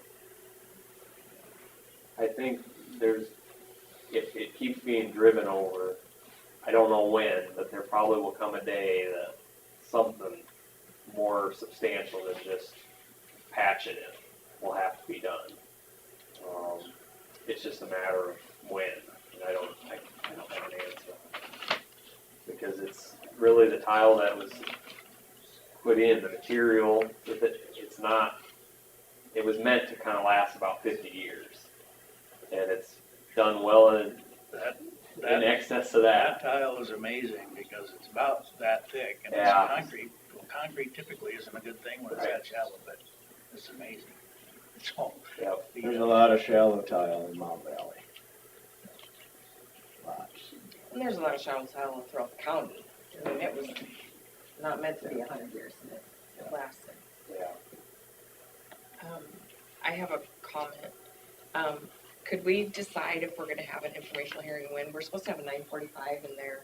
I think if it keeps being driven over, I don't know when, but there probably will come a day that something more substantial than just patching it will have to be done. It's just a matter of when, and I don't have an answer. Because it's really the tile that was put in, the material, it was meant to kind of last about 50 years. And it's done well in excess of that. That tile is amazing because it's about that thick, and Yeah. it's concrete. Well, concrete typically isn't a good thing when it's that shallow, but it's amazing. So, Yep. There's a lot of shallow tile in Mount Valley. Lots. And there's a lot of shallow tile throughout the county. I mean, it was not meant to be 100 years, and it lasted. Yeah. I have a comment. Could we decide if we're gonna have an informational hearing when? We're supposed to have a 9:45 and they're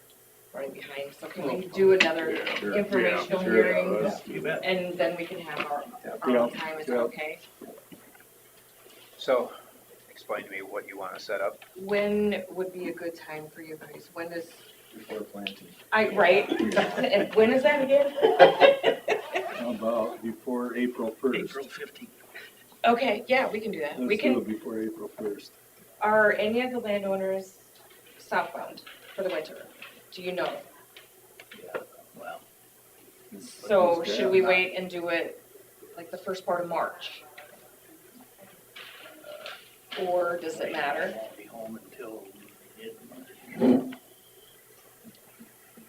running behind, so can we do another Sure. informational Sure. hearing? you bet. And then we can have our Yeah. own time, is that okay? So, explain to me what you want to set up. When would be a good time for you guys? When is, Before planting. right? And when is that again? How about before April 1st? April 15th. Okay, yeah, we can do that. We Let's can. do it before April 1st. Are any of the landowners southbound for the winter? Do you know? Well, So should we wait and do it like the first part of March? Or does it matter? I won't be home until mid-March.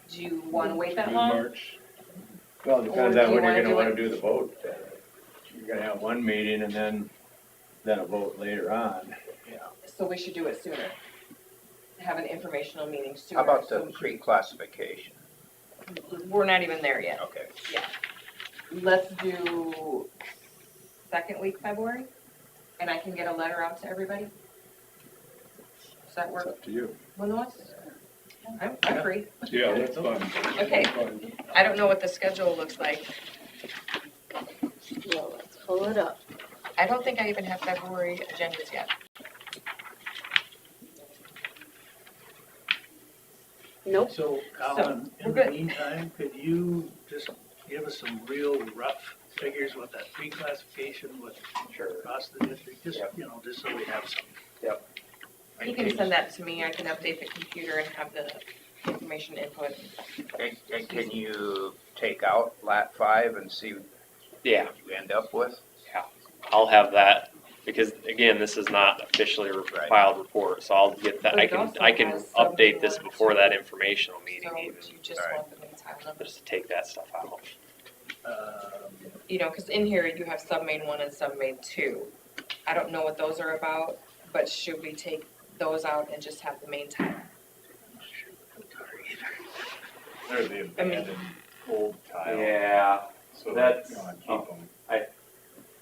Do you want to wait that Do long? March. Well, it depends Or on do you when you're wanna gonna wanna do do the vote. You're gonna have one meeting and then a vote later on. Yeah. So we should do it sooner. have an informational meeting sooner. How about the so pre-classification? We're not even there yet. Okay. Let's do second week February, and I can get a letter out to everybody. Does that It's work? up to you. Willow? I'm free. Yeah, that's fine. Okay. That's fine. I don't know what the schedule looks like. Well, let's pull it up. I don't think I even have February agendas yet. Nope. So, Colin, we're in the good. meantime, could you just give us some real rough figures what that pre-classification would Sure. cost the district? Just, Yep. just so we have some. Yep. You can send that to me. I can update the computer and have the information input. And can you take out lat 5 and see what Yeah, you end up with? I'll have that, because again, this is not officially a filed report, so I'll get that, But I it can, also I can has some update this reports. before that informational meeting So even, you just Alright. want the meantime number. just to take that stuff out. You know, because in here you have submain 1 and submain 2. I don't know what those are about, but should we take those out and just have the main tile? They're the abandoned old tile. Yeah, So that's- you wanna keep them.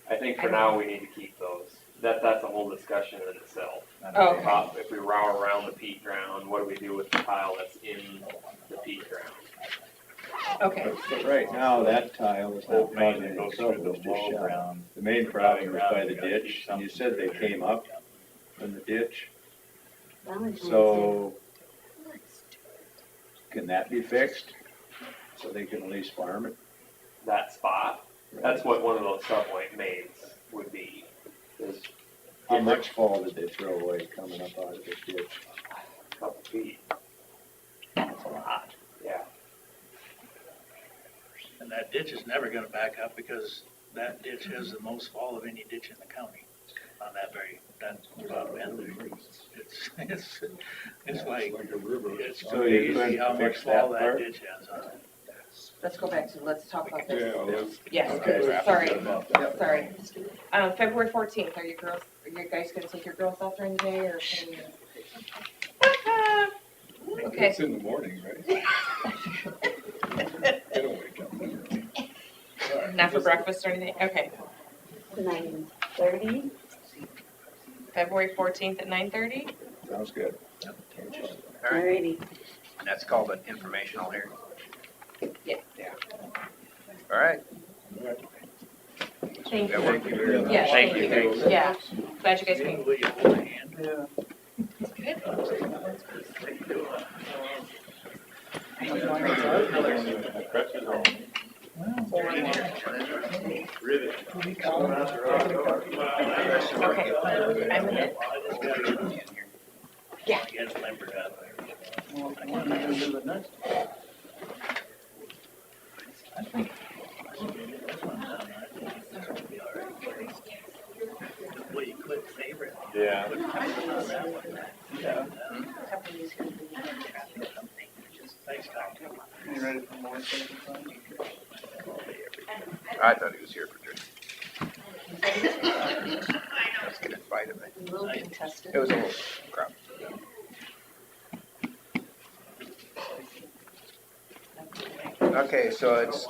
I think for now, we need to keep those. That's a whole discussion in itself. Oh, okay. About if we row around the peat ground, what do we do with the tile that's in the peat ground? Okay. But right now, that tile is not Old main causing that any goes trouble, through it's the just low shallow. ground. The main problem is by the You gotta keep ditch, and you said they something came up in the ditch, Valentine's Day. so can that be fixed? So they can at least farm it? That spot, that's what one of those subway mains would be, is How much fall did they throw away coming up out of the ditch? a couple feet. That's a lot. Yeah. And that ditch is never gonna back up because that ditch has the most fall of any ditch in the county on that bottom end there. It's like, Like a river. it's So you crazy couldn't how much fix that fall that part? ditch has on it. Let's go back to, let's talk about this. Yeah, let's. Yes, Okay. sorry, About that. sorry. February 14th, are you guys gonna take your girls out during the day or can you? Okay. It's in the morning, right? They don't wake up. Not for breakfast or anything? Okay. 9:30. February 14th at 9:30? Sounds good. All right, Alrighty. and that's called an informational hearing? Yeah. All right. Thank That you. worked very well. Yeah, Thank you. Thanks. Yeah, glad you guys came. Will you hold a hand? Good. Okay, I'm in it. Yeah. He has limbered out there. Well, you click favorite. Yeah. Thanks, Kyle. You ready for more things? I thought he was here for drinks. Let's get a bite of it. A little contested. It was a little crowd. Okay, so it's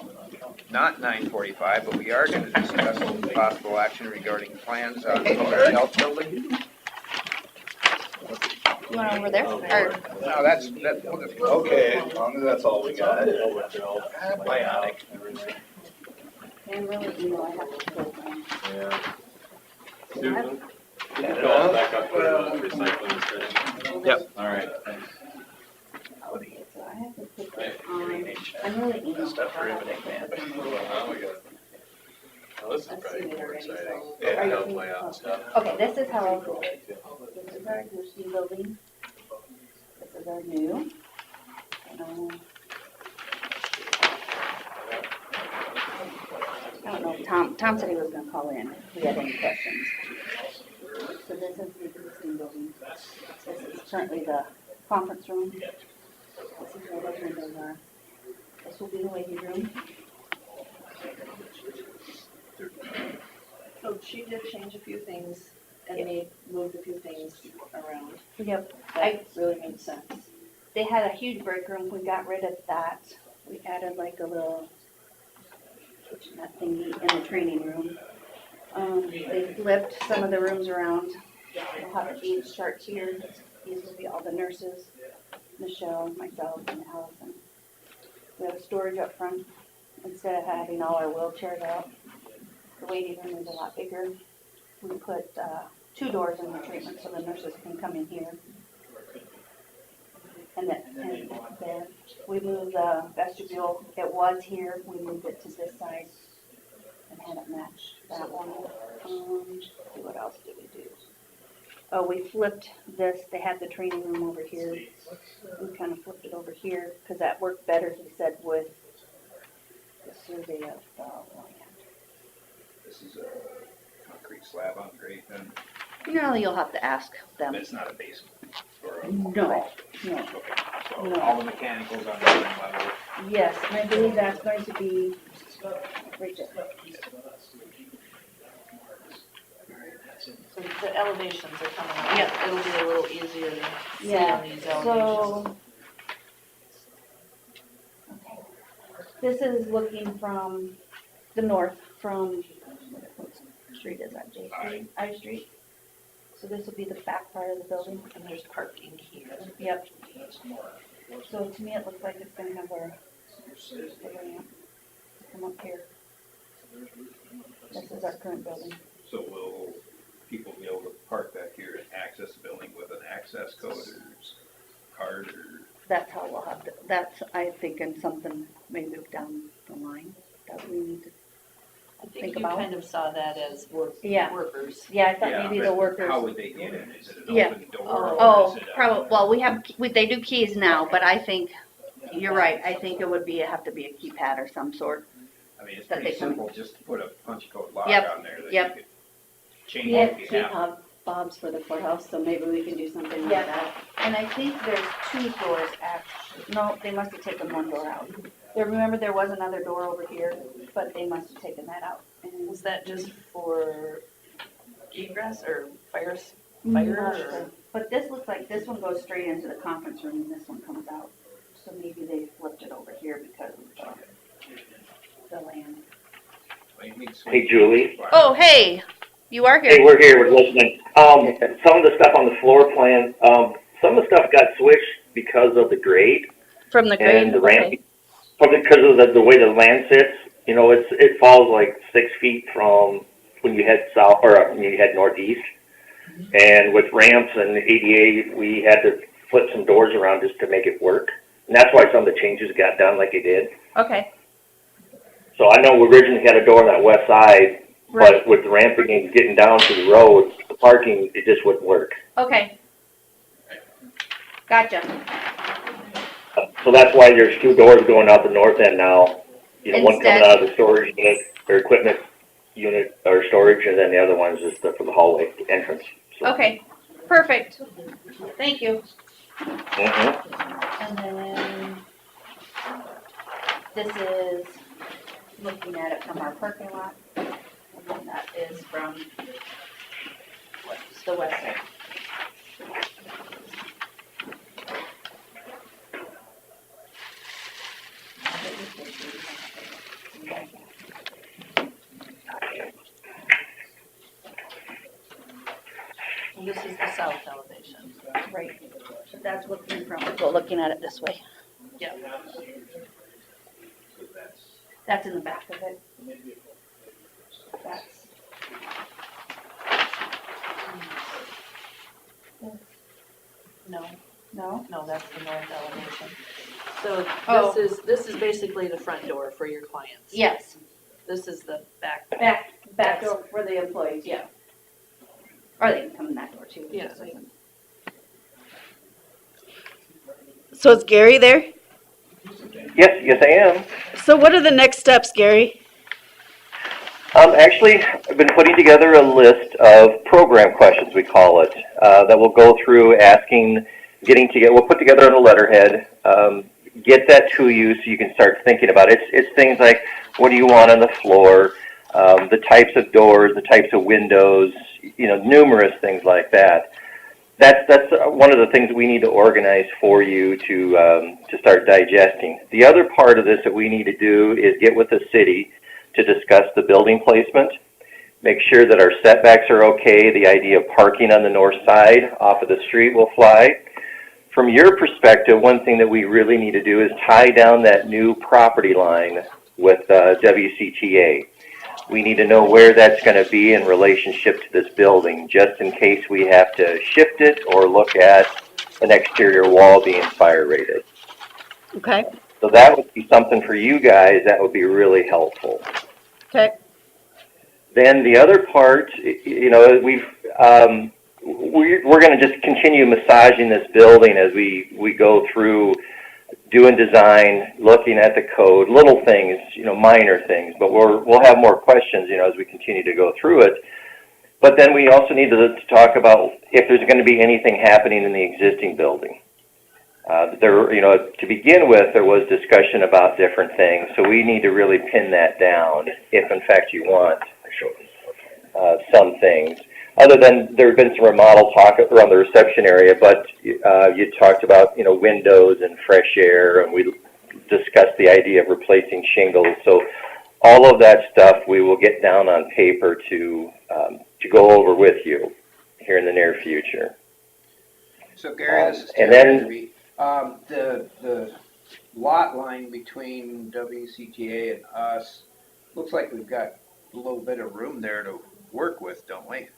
not 9:45, but we are gonna discuss possible action regarding plans on the health building. You want over there? Or, No, we'll just go. Okay, as long as that's all we got. Bionic. And really, I have to put, Yeah. Susan? Can you fill us back up for the recycling study? Yep. All right, thanks. so I have to put this on, I'm really eating. Stuff for riveting, man. Now we got. Well, this is I've probably seen it more already, exciting. so- Yeah, Are health you- layout stuff. Okay, this is how I'll do it. This is our existing building. This is our new. I don't know, Tom said he was gonna call in if he had any questions. So this is the existing building. This is currently the conference room. This is where those windows are. This will be the waiting room. So she did change a few things and they moved a few things around. Yep. That really made sense. They had a huge break room, we got rid of that. We added like a little kitchenette thingy in the training room. They flipped some of the rooms around. We'll have age charts here. These will be all the nurses, Michelle, myself, and Allison. We have storage up front. Instead of having all our wheelchairs out, the waiting room is a lot bigger. We put 2 doors in the treatment so the nurses can come in here. And there. We moved the vestibule. It was here. We moved it to this side and had it match that one. See what else did we do? Oh, we flipped this. They had the training room over here. We kind of flipped it over here because that worked better, he said, with the survey of the land. This is a concrete slab on grade, then No, you'll have to ask them. it's not a basement or a No, crawl. no. Okay, so No. all the mechanicals on the same level. Yes, and I believe that's going to be right there. So the elevations are coming up. Yeah. It'll be a little easier to see Yeah, on these elevations. so. Okay. This is looking from the north, from, what street is that, J Street? I Street. So this will be the back part of the building. And there's parking here. Yep. So to me, it looks like it's gonna have a ramp come up here. This is our current building. So will people be able to park back here and access the building with an access code or card or? That's how we'll have to, that's, I think, in something maybe down the line that we need to. I Think think you about. kind of saw that as Yeah. workers. Yeah, I thought maybe the but workers. How would they get in? Is it an Yeah. open door? or Oh, is it a- probably, well, they do keys now, but I think, you're right, I think it would have to be a keypad or some sort. I mean, it's that pretty they can- simple, just to put a punch code lock Yep, on there that you yep. could change Yeah, if you have. Bob's for the courthouse, so maybe we can do something like that. And I think there's 2 doors actually, no, they must have taken 1 door out. Remember, there was another door over here, but they must have taken that out. And Was that just for egress or fire? Not Or- sure. But this looks like this one goes straight into the conference room and this one comes out. So maybe they flipped it over here because of the land. Hey, Julie. Oh, hey, you are Hey, we're here, we're listening. Some of the stuff on the floor plan, some of the stuff got switched because of the grade From the and the ramp. Probably because of the way the land sits, you know, it falls like 6 feet from when you head south, or when you head northeast. And with ramps and ADA, we had to flip some doors around just to make it work. And that's why some of the changes got done like they did. Okay. So I know we originally had a door on that west side, but with the ramping and getting down to the road, the parking, it just wouldn't work. Okay. Gotcha. So that's why there's 2 doors going out the north end now. You know, one coming out of the storage unit, or equipment unit, or storage, and then the other one's just for the hallway entrance. So, Okay, perfect. Thank you. mhm. And then this is looking at it from our parking lot. And then that is from the west side. And this is the south elevation. Right. But that's looking from, so looking at it this way. Yeah. That's in the back of it. That's. No, No? no, that's the north elevation. So Oh. this is basically the front door for your clients. Yes. This is the back. Back door for the employees, yeah. Or they can come in that door too. Yeah. So is Gary there? Yes, I am. So what are the next steps, Gary? Actually, I've been putting together a list of program questions, we call it, that we'll go through getting together, we'll put together on a letterhead, get that to you so you can start thinking about it. It's things like, what do you want on the floor, the types of doors, the types of windows, numerous things like that. That's one of the things that we need to organize for you to start digesting. The other part of this that we need to do is get with the city to discuss the building placement, make sure that our setbacks are okay. The idea of parking on the north side off of the street will fly. From your perspective, one thing that we really need to do is tie down that new property line with WCTA. We need to know where that's going to be in relationship to this building, just in case we have to shift it or look at an exterior wall being fire rated. Okay, So that would be something for you guys that would be really helpful. okay. Then the other part, we're going to just continue massaging this building as we go through doing design, looking at the code, little things, minor things, but we'll have more questions, as we continue to go through it. But then we also need to talk about if there's going to be anything happening in the existing building. To begin with, there was discussion about different things, so we need to really pin that down if, in fact, you want some things. Other than there had been some remodel talk around the reception area, but you talked about, windows and fresh air, and we discussed the idea of replacing shingles. So all of that stuff we will get down on paper to go over with you here in the near future. So Gary, this is and Terry. then The lot line between WCTA and us, looks like we've got a little bit of room there to work with, don't we?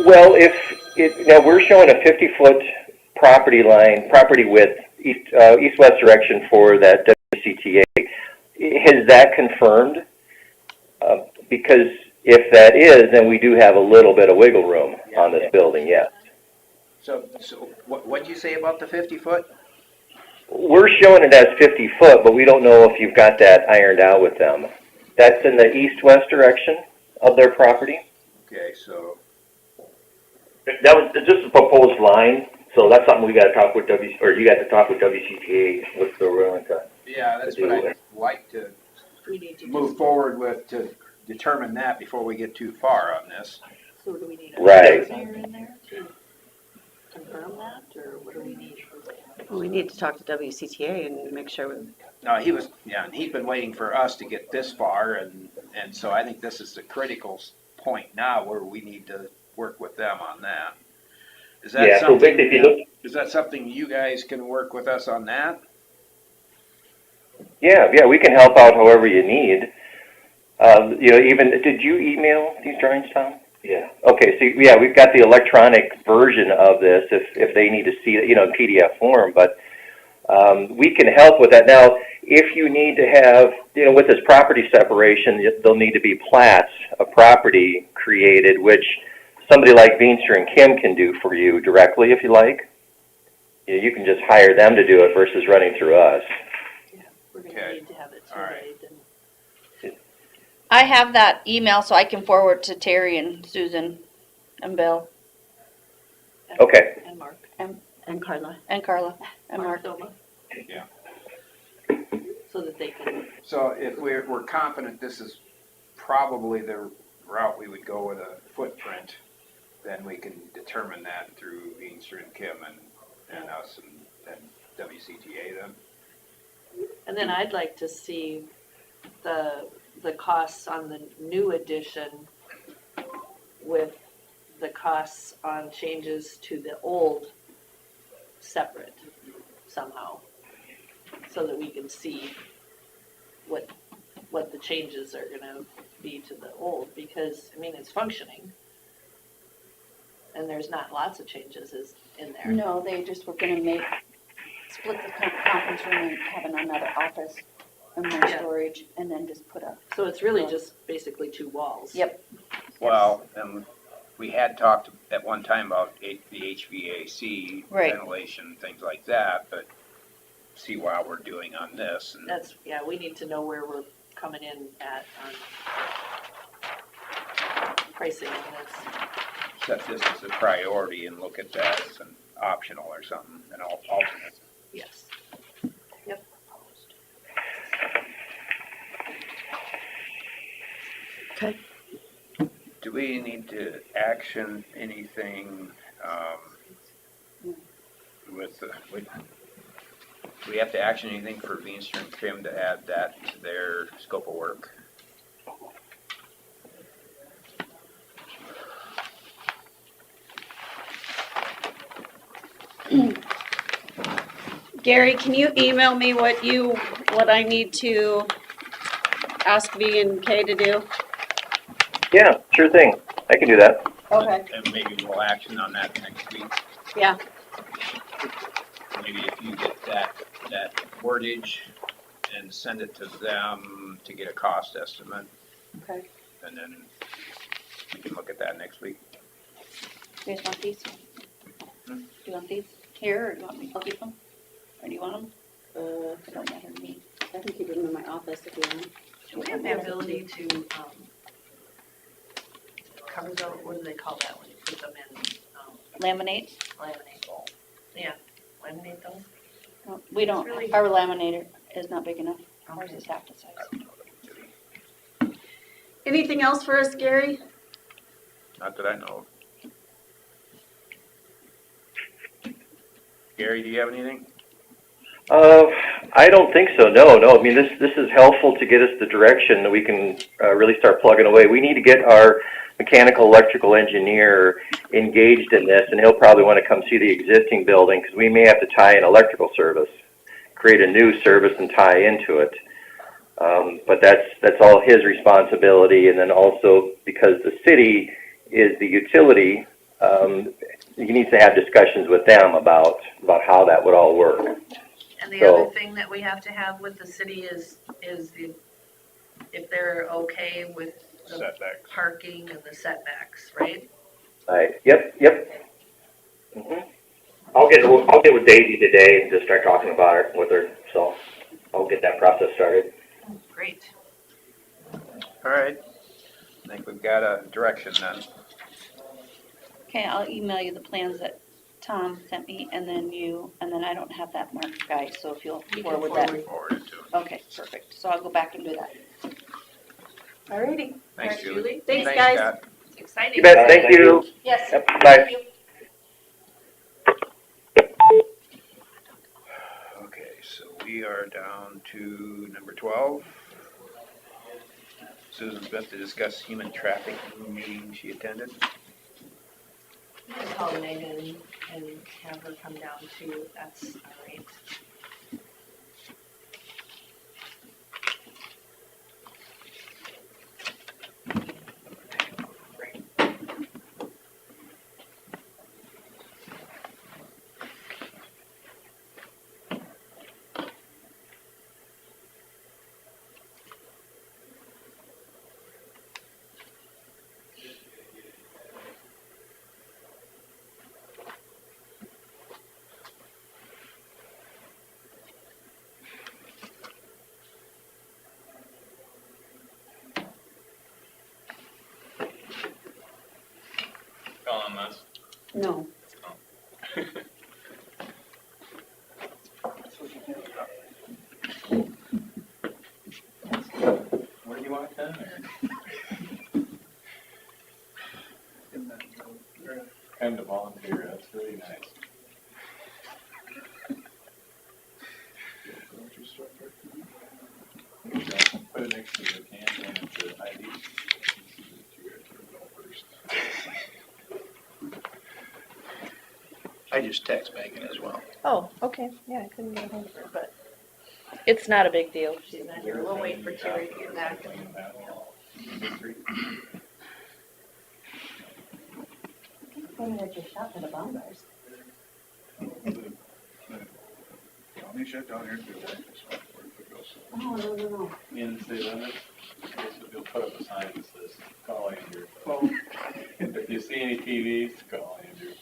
Well, now we're showing a 50-foot property width, east-west direction for that WCTA. Has that confirmed? Because if that is, then we do have a little bit of wiggle room on this building, yes. So what'd you say about the 50-foot? We're showing it as 50 foot, but we don't know if you've got that ironed out with them. That's in the east-west direction of their property. Okay, so. That was just a proposed line, so that's something we got to talk with you got to talk with WCTA with the willing to. Yeah, that's what I'd like to move forward with, to determine that before we get too far on this. So do we need a Right. engineer in there to confirm that, or what do we need for that? Well, we need to talk to WCTA and make sure. No, and he's been waiting for us to get this far, and so I think this is the critical point now where we need to work with them on that. Is that something? Is that something you guys can work with us on that? Yeah, we can help out however you need. Did you email these drawings, Tom? Yeah. Okay, so we've got the electronic version of this if they need to see it, in PDF form, but we can help with that. Now, if you need to have, with this property separation, there'll need to be plats of property created, which somebody like Beanster and Kim can do for you directly if you like. You can just hire them to do it versus running through us. Yeah, we're gonna need to have it surveyed and. I have that email, so I can forward to Terry and Susan and Bill Okay. And Mark. And Carla. and Carla and Mark. Thoma, Yeah. so that they can. So if we're confident this is probably the route we would go with a footprint, then we can determine that through Beanster and Kim and us and WCTA then. And then I'd like to see the costs on the new addition with the costs on changes to the old separate somehow, so that we can see what the changes are gonna be to the old, because, it's functioning. And there's not lots of changes in there. No, they just were gonna split the conference room and have another office and more storage, and then just put up. So it's really just basically two walls. Yep. Well, we had talked at one time about the HVAC, Right. ventilation, things like that, but see what we're doing on this. And We need to know where we're coming in at on pricing on this. set this as a priority and look at that as an optional or something, an alternate. Yes. Yep. Okay. Do we need to action anything, we have to action anything for Veenster and Trim to add that to their scope of work? Gary, can you email me what I need to ask V and K to do? Yeah, sure thing. I can do that. Okay. And maybe we'll action on that next week. Yeah. Maybe if you get that wordage and send it to them to get a cost estimate, Okay. and then we can look at that next week. You guys want these? Do you want these here, or do you want me to keep them? Or do you want them? It don't matter to me. I can keep them in my office if you want. Do we have the ability to, cover those, what do they call that when you put them in, Laminate? laminate? Yeah, laminate those? No, we don't, really- our laminator is not big enough. Ours is half the size. Anything else for us, Gary? Not that I know of. Gary, do you have anything? I don't think so. No. I mean, this is helpful to get us the direction that we can really start plugging away. We need to get our mechanical electrical engineer engaged in this, and he'll probably want to come see the existing building because we may have to tie in electrical service, create a new service and tie into it. But that's all his responsibility, and then also because the city is the utility, he needs to have discussions with them about how that would all work. And the other thing that we have to have with the city is the, if they're okay with the Setbacks. parking and the setbacks, right? Yep. Mm-hmm. I'll get with Daisy today and just start talking about it with her. So I'll get that process started. Great. All right. I think we've got a direction then. Okay, I'll email you the plans that Tom sent me, and then I don't have that marked guy, so if you'll forward that. Forward it to him. Okay, perfect. So I'll go back and do that. Alrighty. Thanks, Julie. Thanks, guys. Scott. It's exciting. You bet. Thank you. Yes. Yep, bye. Okay, so we are down to number 12. Susan Smith to discuss human trafficking meeting she attended. I'm gonna call Megan and have her come down too, if that's all right. On this. No. Where do you want that? Come to volunteer, that's really nice. Put it next to the can and the ID. I just text Megan as well. Oh, okay, yeah, I couldn't get a hold of her, but it's not a big deal. She's not here. We'll wait for Terry to get back. When did you shop at the Bombers? County shut down here today, so where it goes. Oh, no. In the city limits, you'll put up a sign that says, call Andrew. Well, If you see any TVs, call Andrew.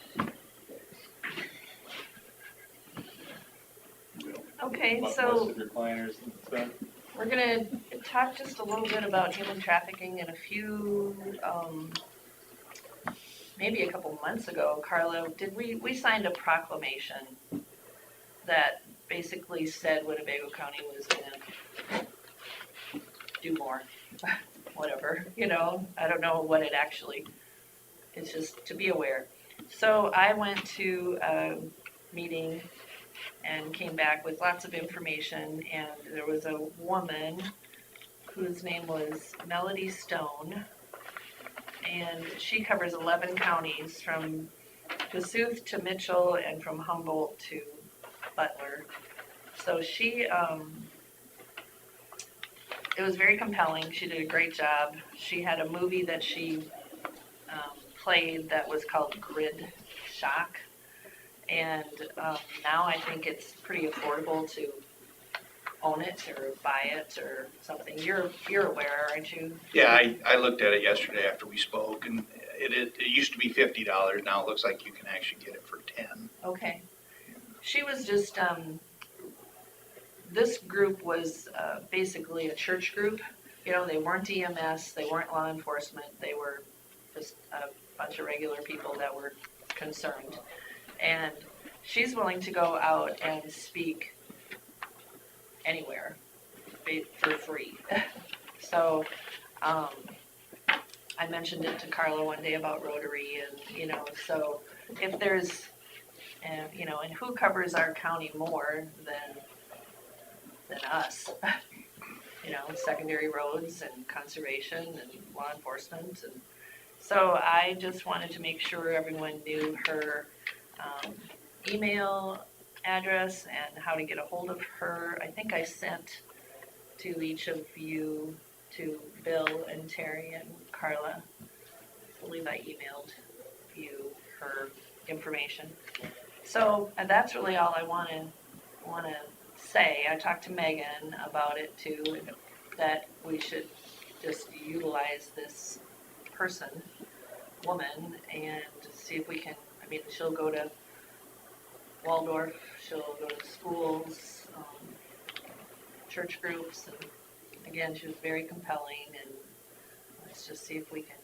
Okay, Most so of your recliners and stuff. we're gonna talk just a little bit about human trafficking and a few, maybe a couple months ago, Carla, we signed a proclamation that basically said Winnebago County was gonna do more. whatever, I don't know what it actually, it's just to be aware. So I went to a meeting and came back with lots of information, and there was a woman whose name was Melody Stone, and she covers 11 counties from Kossuth to Mitchell and from Humboldt to Butler. So she, it was very compelling. She did a great job. She had a movie that she played that was called Grid Shock. And now I think it's pretty affordable to own it or buy it or something. You're aware, aren't you? Yeah, I looked at it yesterday after we spoke, and it used to be $50. Now it looks like you can actually get it for 10. Okay. She was just, this group was basically a church group. They weren't EMS, they weren't law enforcement, they were just a bunch of regular people that were concerned. And she's willing to go out and speak anywhere for free. So I mentioned it to Carla one day about Rotary, and so if there's, and who covers our county more than us? Secondary roads and conservation and law enforcement, and so I just wanted to make sure everyone knew her email address and how to get a hold of her. I think I sent to each of you, to Bill and Terry and Carla. I believe I emailed you her information. So that's really all I want to say. I talked to Megan about it too, that we should just utilize this woman, and see if we can. I mean, she'll go to Waldorf, she'll go to schools, church groups, and again, she was very compelling, and let's just see if we can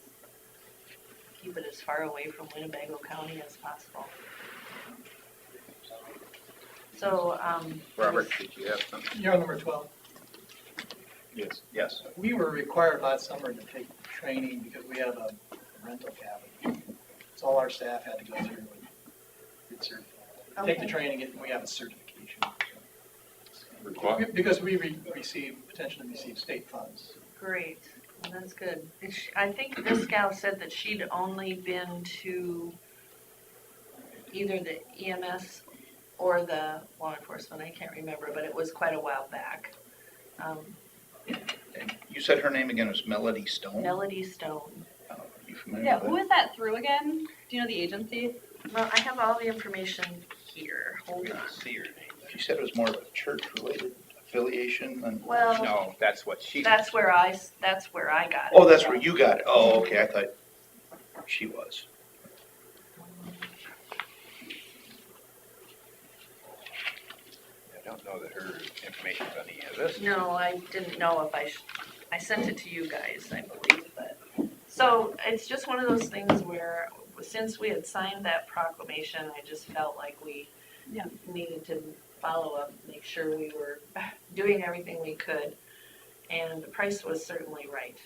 keep it as far away from Winnebago County as possible. So, Robert, did you have something? You're on number 12. Yes. Yes. We were required last summer to take training because we have a rental cabin. So all our staff had to go through and get certified. Take the training, and we have a certification. Because we potentially receive state funds. great, well, that's good. I think this gal said that she'd only been to either the EMS or the law enforcement, I can't remember, but it was quite a while back. You said her name again was Melody Stone? Melody Stone. Oh, you familiar Yeah, with who it? is that through again? Do you know the agency? Well, I have all the information here. Hold on. See her name. She said it was more of a church-related affiliation than. Well, No, that's what she. that's where I got it. Oh, that's where you got it. Oh, okay, I thought she was. I don't know that her information's on any of this. No, I didn't know if I sent it to you guys, I believe, but. So it's just one of those things where, since we had signed that proclamation, I just felt like we needed to follow up, make sure we were doing everything we could, and the price was certainly right.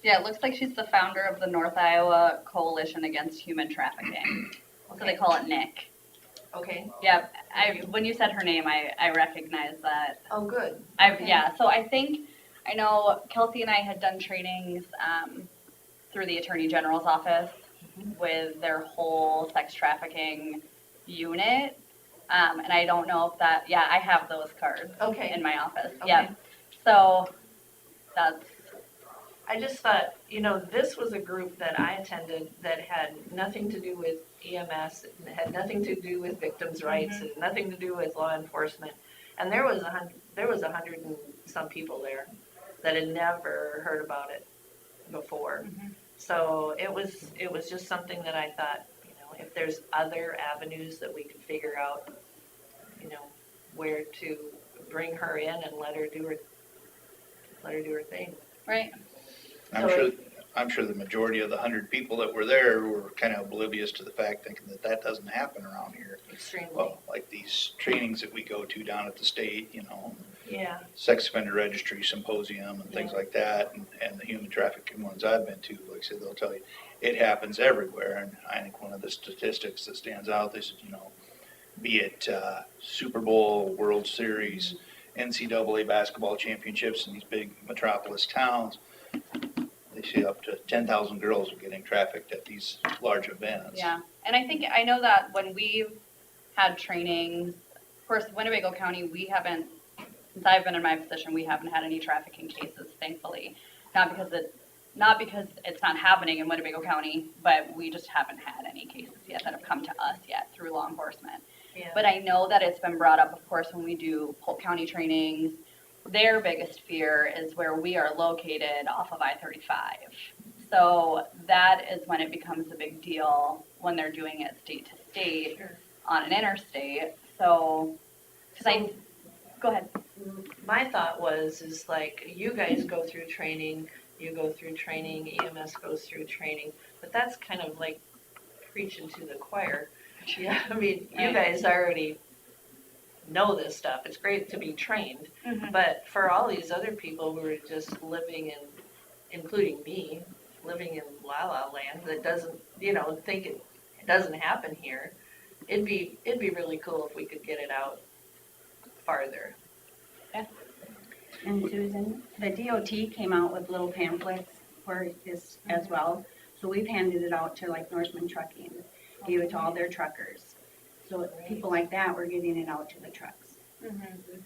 Yeah, it looks like she's the founder of the North Iowa Coalition Against Human Trafficking. So they call it NIC. Okay. Yeah, when you said her name, I recognized that. Oh, good. Yeah, so I know Kelsey and I had done trainings through the Attorney General's office with their whole sex trafficking unit. And I don't know if I have those cards in my office. Okay. Yeah. So that's. I just thought, this was a group that I attended that had nothing to do with EMS, and had nothing to do with victims' rights, and nothing to do with law enforcement. And there was 100 and some people there that had never heard about it before. So it was just something that I thought, if there's other avenues that we could figure out, where to bring her in and let her do her thing. Right. I'm sure the majority of the 100 people that were there were kind of oblivious to the fact thinking that doesn't happen around here. Extremely. Well, like these trainings that we go to down at the state, Yeah. sex offender registry symposium and things like that, and the human trafficking ones I've been to, like I said, they'll tell you, it happens everywhere, and I think one of the statistics that stands out, they said, be it Super Bowl, World Series, NCAA basketball championships in these big metropolis towns, they say up to 10,000 girls are getting trafficked at these large events. Yeah, and I know that when we've had trainings, of course, Winnebago County, we haven't, since I've been in my position, we haven't had any trafficking cases, thankfully. Not because it's not happening in Winnebago County, but we just haven't had any cases yet that have come to us yet through law enforcement. Yeah. But I know that it's been brought up, of course, when we do Polk County trainings. Their biggest fear is where we are located off of I-35. So that is when it becomes a big deal when they're doing it state to state on an interstate. So, go ahead. My thought is like, you guys go through training, EMS goes through training, but that's kind of like preaching to the choir. Yeah, I mean, you guys already know this stuff. It's great to be trained, but for all these other people who are just living in, including me, living in La La Land that doesn't, think it doesn't happen here, it'd be really cool if we could get it out farther. And Susan, the DOT came out with little pamphlets for this as well. So we've handed it out to like Norseman Trucking, gave it to all their truckers. So people like that, we're getting it out to the trucks.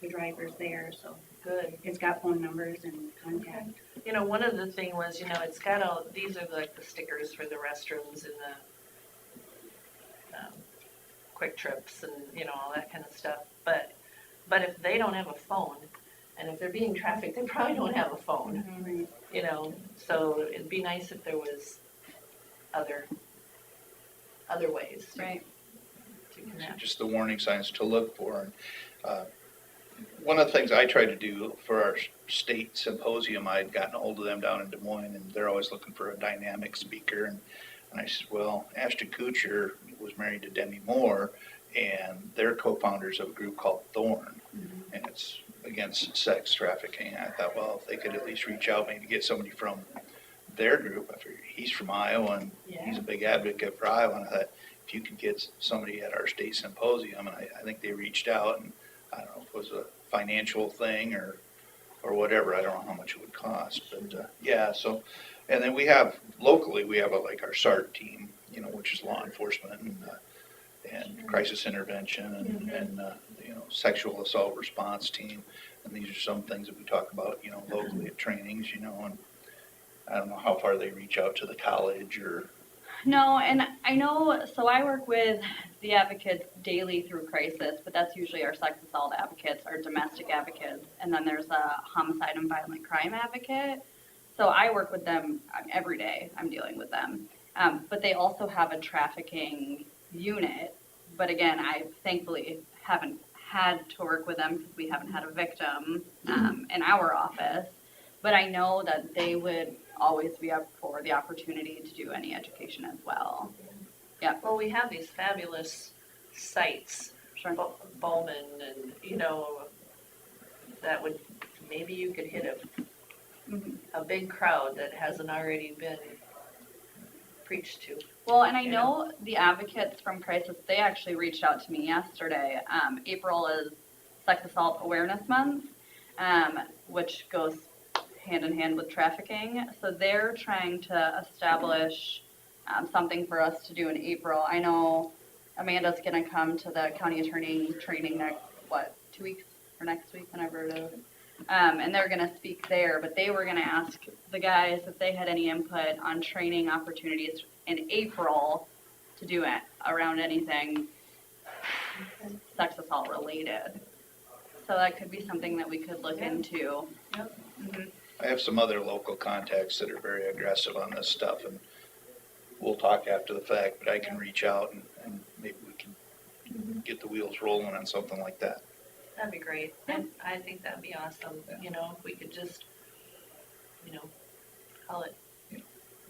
The drivers there, so. Good. It's got phone numbers and contact. One of the thing was, it's got all, these are like the stickers for the restrooms and the quick trips and, all that kind of stuff. But if they don't have a phone, and if they're being trafficked, they probably don't have a phone, so it'd be nice if there was other ways. Right. To connect. Just the warning signs to look for. And one of the things I tried to do for our state symposium, I had gotten a hold of them down in Des Moines, and they're always looking for a dynamic speaker. And I said, well, Ashton Kutcher was married to Demi Moore, and they're co-founders of a group called Thorn, and it's against sex trafficking. And I thought, well, if they could at least reach out, maybe get somebody from their group. I figured he's from Iowa, and he's a big advocate for Iowa. And I thought, if you could get somebody at our state symposium, and I think they reached out, and I don't know if it was a financial thing or whatever. I don't know how much it would cost, but so, and then we have locally, we have like our SART team, which is law enforcement and crisis intervention and sexual assault response team. And these are some things that we talk about, locally at trainings, and I don't know how far they reach out to the college or. No, and I know, so I work with the advocates daily through crisis, but that's usually our sex assault advocates, our domestic advocates, and then there's a homicide and violent crime advocate. So I work with them every day. I'm dealing with them. But they also have a trafficking unit. But again, I thankfully haven't had to work with them because we haven't had a victim in our office. But I know that they would always be up for the opportunity to do any education as well. Yeah. Well, we have these fabulous sites, Bowman, and that would, maybe you could hit a big crowd that hasn't already been preached to. Well, and I know the advocates from Crisis, they actually reached out to me yesterday. April is Sex Assault Awareness Month, which goes hand in hand with trafficking. So they're trying to establish something for us to do in April. I know Amanda's going to come to the county attorney training next 2 weeks or next week, whenever it is. And they're going to speak there, but they were going to ask the guys if they had any input on training opportunities in April to do it around anything sex assault related. So that could be something that we could look into. Yep. I have some other local contacts that are very aggressive on this stuff, and we'll talk after the fact, but I can reach out and maybe we can get the wheels rolling on something like that. That'd be great. I think that'd be awesome. If we could just, call it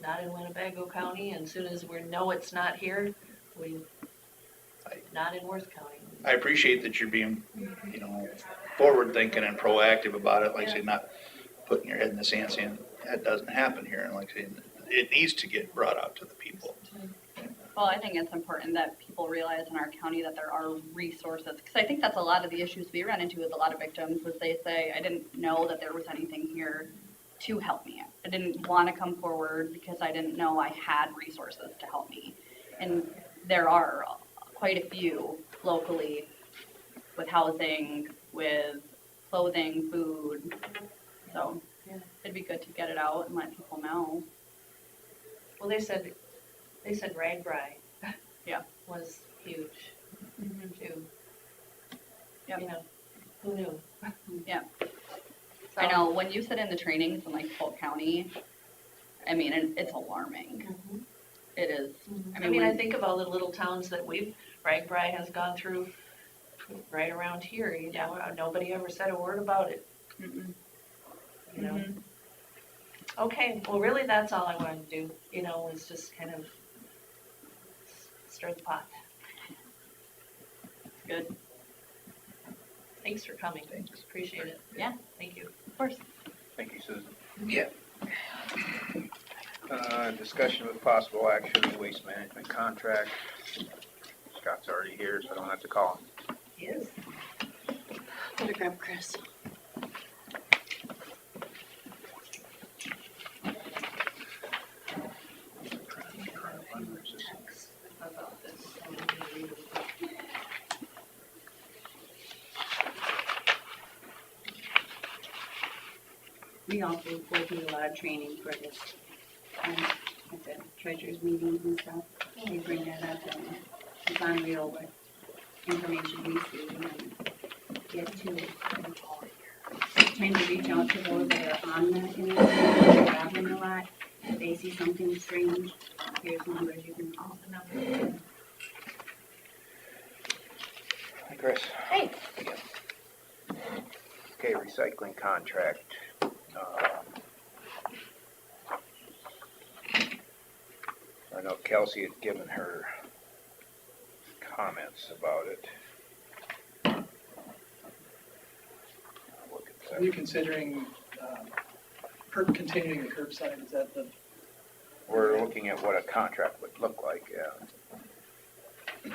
not in Winnebago County, and as soon as we know it's not here, not in Worth County. I appreciate that you're being, forward thinking and proactive about it, like I say, not putting your head in the sand saying, that doesn't happen here, and like I say, it needs to get brought out to the people. Well, I think it's important that people realize in our county that there are resources, because I think that's a lot of the issues we run into with a lot of victims, is they say, I didn't know that there was anything here to help me. I didn't want to come forward because I didn't know I had resources to help me. And there are quite a few locally with housing, with clothing, food. So it'd be good to get it out and let people know. Well, they said Ragbri Yeah. was huge too. Yep. You know, who knew? Yeah. I know, when you sit in the trainings in like Polk County, I mean, it's alarming. It is. I mean, I think of all the little towns that Ragbri has gone through right around here, you know, nobody ever said a word about it. You know? Okay, well, really, that's all I wanted to do, you know, was just kind of stir the pot. Good. Thanks for coming. Thanks. Appreciate it. Yeah. Thank you. Of course. Thank you, Susan. Yeah. Discussion with possible action, waste management contract. Scott's already here, so I don't have to call him. He is. Better grab Chris. We also go through a lot of training for this, at the treasurer's meetings and stuff. We bring that up, and it's unreal what information we see and get to it. Trying to reach out to those that are on the internet, that are traveling a lot. If they see something strange, here's numbers you can call. Hi, Chris. Hey. Okay, recycling contract. I know Kelsey had given her comments about it. Are you considering continuing the curbside? Is that the? We're looking at what a contract would look like, yeah.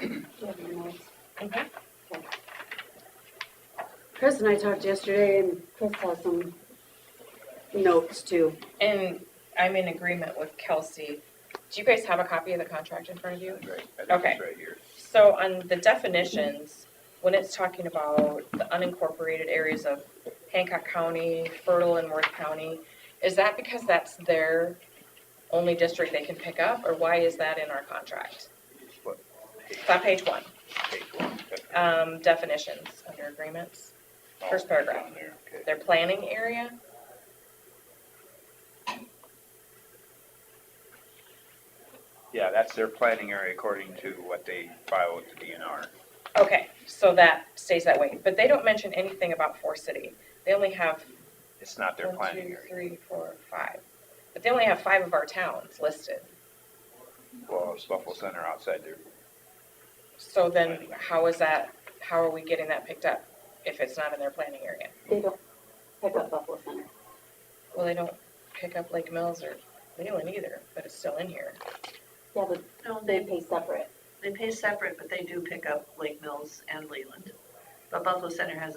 Do you have your notes? Okay. Chris and I talked yesterday, and Chris has some notes too. And I'm in agreement with Kelsey. Do you guys have a copy of the contract in front of you? Right. Okay. It's right here. So on the definitions, when it's talking about the unincorporated areas of Hancock County, Fertile and Worth County, is that because that's their only district they can pick up, or why is that in our contract? What? It's on page 1. Page 1. Definitions under agreements. First paragraph. Down there, okay. Their planning area. Yeah, that's their planning area according to what they file with the DNR. Okay, so that stays that way. But they don't mention anything about Forest City. They only have It's not their 1, planning 2, area. 3, 4, 5. But they only have 5 of our towns listed. Well, it's Buffalo Center outside there. So then how are we getting that picked up if it's not in their planning area? They don't pick up Buffalo Center. Well, they don't pick up Lake Mills or Leland either, but it's still in here. Yeah, but No, they pay separate. They pay separate, but they do pick up Lake Mills and Leland. But Buffalo Center has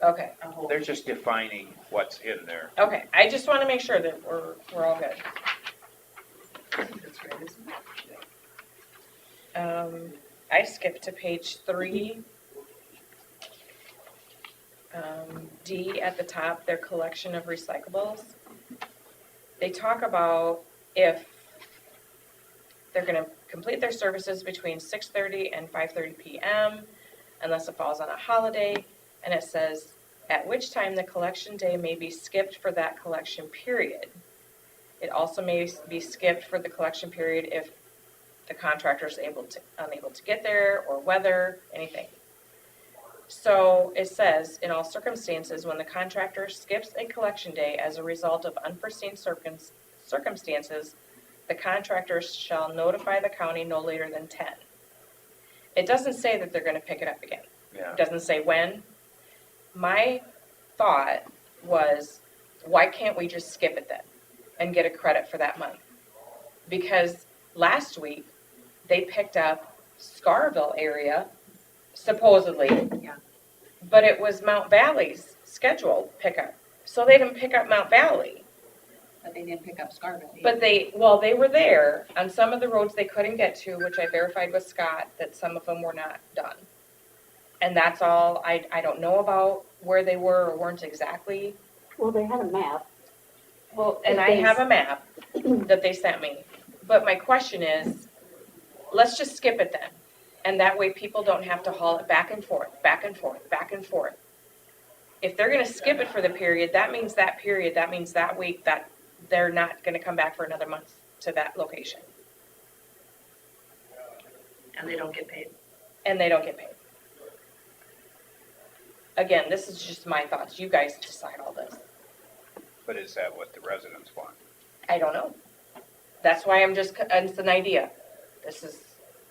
Okay. a whole. They're just defining what's in there. Okay, I just want to make sure that we're all good. That's right, isn't it? I skipped to page 3. D at the top, their collection of recyclables. They talk about if they're going to complete their services between 6:30 and 5:30 p.m. unless it falls on a holiday, and it says at which time the collection day may be skipped for that collection period. It also may be skipped for the collection period if the contractor is unable to get there, or weather, anything. So it says, in all circumstances, when the contractor skips a collection day as a result of unforeseen circumstances, the contractor shall notify the county no later than 10. It doesn't say that they're going to pick it up again. Yeah. It doesn't say when. my thought was, why can't we just skip it then and get a credit for that month? Because last week, they picked up Scarville area, supposedly. Yeah. But it was Mount Valley's scheduled pickup. So they didn't pick up Mount Valley. But they didn't pick up Scarville. But they were there on some of the roads they couldn't get to, which I verified with Scott, that some of them were not done. And that's all, I don't know about where they were or weren't exactly. Well, they had a map. Well, and I have a map that they sent me. But my question is, let's just skip it then. And that way people don't have to haul it back and forth, back and forth, back and forth. If they're gonna skip it for the period, that means that period, that means that week, that they're not gonna come back for another month to that location. And they don't get paid. And they don't get paid. Again, this is just my thoughts. You guys decide all this. But is that what the residents want? I don't know. That's why it's an idea. This is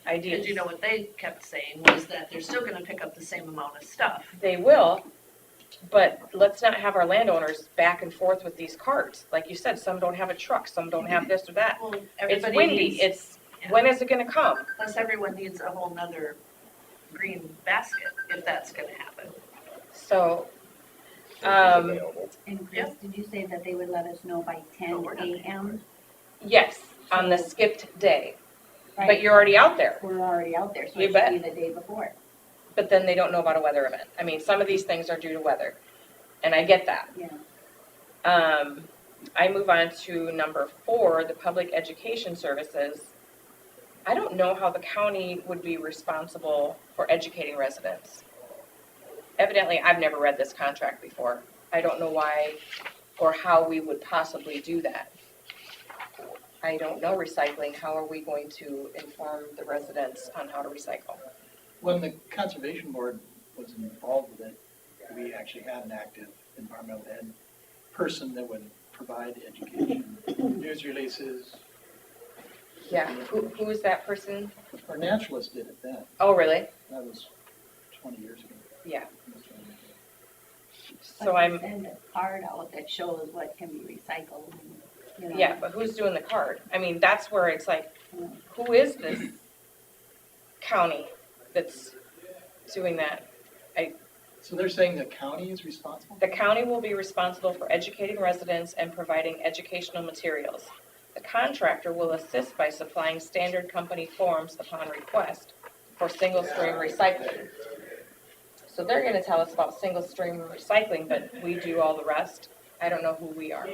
ideas. Because you know what they kept saying was that they're still gonna pick up the same amount of stuff. They will, but let's not have our landowners back and forth with these carts. Like you said, some don't have a truck, some don't have this or that. Well, It's everybody windy, needs- when is it gonna come? Plus, everyone needs a whole nother green basket if that's gonna happen. So, And Chris, did you say that they would let us know by 10 a.m.? yes, on the skipped day. But Right. you're already out there. We're already out there, so You it bet. should be the day before. But then they don't know about a weather event. I mean, some of these things are due to weather, and I get that. Yeah. I move on to number 4, the public education services. I don't know how the county would be responsible for educating residents. Evidently, I've never read this contract before. I don't know why or how we would possibly do that. I don't know recycling. How are we going to inform the residents on how to recycle? When the conservation board was involved with it, we actually had an active environmental ed person that would provide education, news releases. Yeah, who is that person? Our naturalist did it then. Oh, really? That was 20 years ago. Yeah. But So they I'm, send a card out that shows what can be recycled. And, you know. yeah, but who's doing the card? I mean, that's where it's like, who is this county that's doing that? So they're saying the county is responsible? The county will be responsible for educating residents and providing educational materials. The contractor will assist by supplying standard company forms upon request for single-stream recycling. So they're gonna tell us about single-stream recycling, but we do all the rest. I don't know who we are.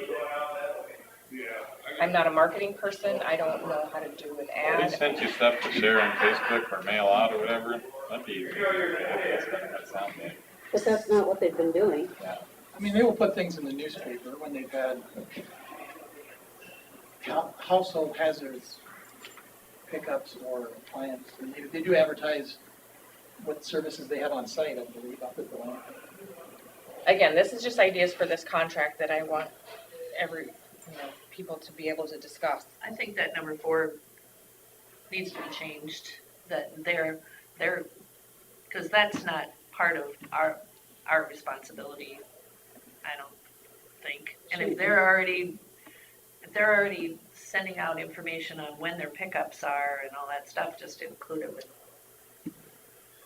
I'm not a marketing person. I don't know how to do an If they ad. sent you stuff to share on Facebook or mail out or whatever, that'd be easier. That's not gonna sound bad. But that's not what they've been doing. I mean, they will put things in the newspaper when they've had household hazards pickups or appliance. And they do advertise what services they have on site, I believe. I'll put the link. Again, this is just ideas for this contract that I want people to be able to discuss. I think that number 4 needs to be changed, that they're, because that's not part of our responsibility, I don't think. And if they're already sending out information on when their pickups are and all that stuff, just include it with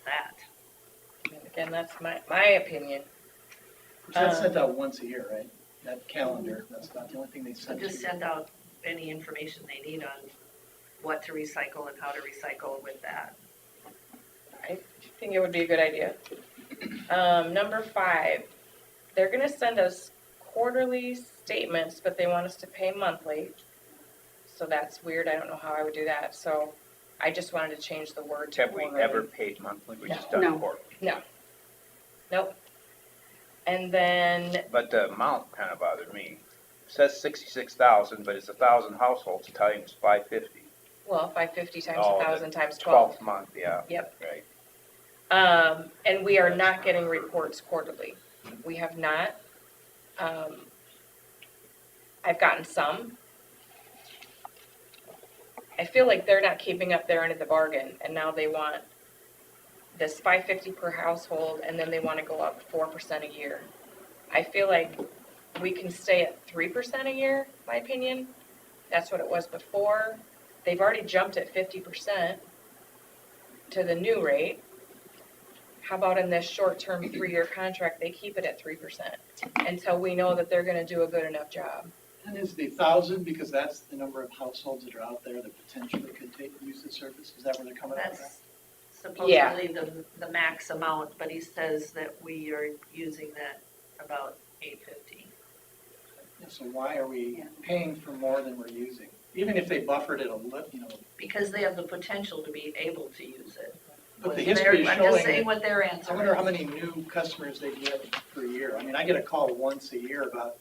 that. And again, that's my opinion. That's sent out once a year, right? That calendar, that's not the only thing they So send. just send out any information they need on what to recycle and how to recycle with that. I think it would be a good idea. Number 5, they're gonna send us quarterly statements, but they want us to pay monthly. So that's weird. I don't know how I would do that. So I just wanted to change the word to Have we quarterly. ever paid monthly? We just done No. quarterly. No. Nope. And then, But the amount kind of bothered me. It says 66,000, but it's 1,000 households times 550. well, 550 times Oh, 1,000 times 12. 12th month, yeah. Yep. Right. And we are not getting reports quarterly. We have not. I've gotten some. I feel like they're not keeping up their end of the bargain, and now they want this $550 per household, and then they wanna go up 4% a year. I feel like we can stay at 3% a year, my opinion. That's what it was before. They've already jumped at 50% to the new rate. How about in this short-term 3-year contract, they keep it at 3% until we know that they're gonna do a good enough job. And is the 1,000, because that's the number of households that are out there that potentially could use the service, is that where they're coming up with that? That's supposedly the max amount, but he says that we are using that about 850. Yeah, so why are we paying for more than we're using? Even if they buffered it a little, Because they have the potential to be able to use it. but the history is I'm showing. just saying what their answer I wonder how is. many new customers they get per year. I mean, I get a call twice a year about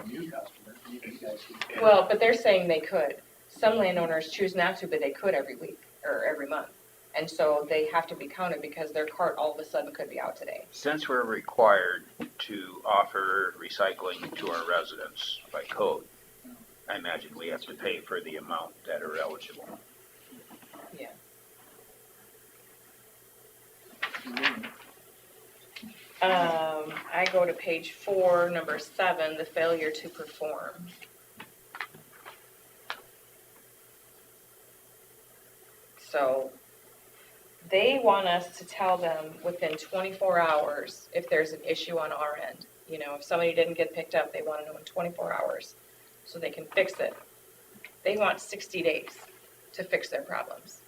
a new customer. Maybe you guys do. Well, but they're saying they could. Some landowners choose not to, but they could every week or every month. And so they have to be counted because their cart all of a sudden could be out today. Since we're required to offer recycling to our residents by code, I imagine we have to pay for the amount that are eligible. Yeah. I go to page 4, number 7, the failure to perform. So they want us to tell them within 24 hours if there's an issue on our end. You know, if somebody didn't get picked up, they want to know in 24 hours so they can fix it. They want 60 days to fix their problems.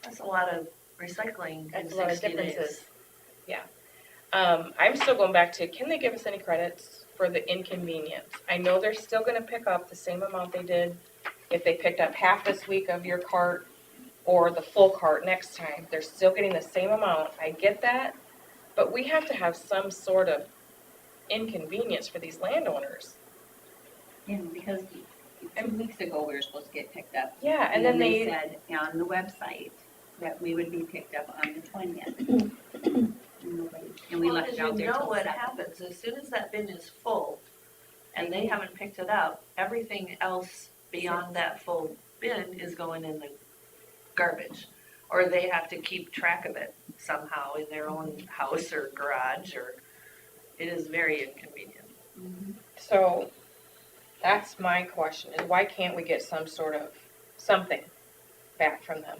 That's a lot of recycling in That's a lot of 60 days. differences. Yeah. I'm still going back to, can they give us any credits for the inconvenience? I know they're still gonna pick up the same amount they did if they picked up half this week of your cart or the full cart next time. They're still getting the same amount. I get that, but we have to have some sort of inconvenience for these landowners. Yeah, because 2 weeks ago, we were supposed to get picked up. Yeah, and then they said on the website that we would be picked up on the 20th. And we Well, left because it out you there know till what 7. happens, as soon as that bin is full and they haven't picked it up, everything else beyond that full bin is going in the garbage. Or they have to keep track of it somehow in their own house or garage, or it is very inconvenient. So that's my question, is why can't we get some sort of something back from them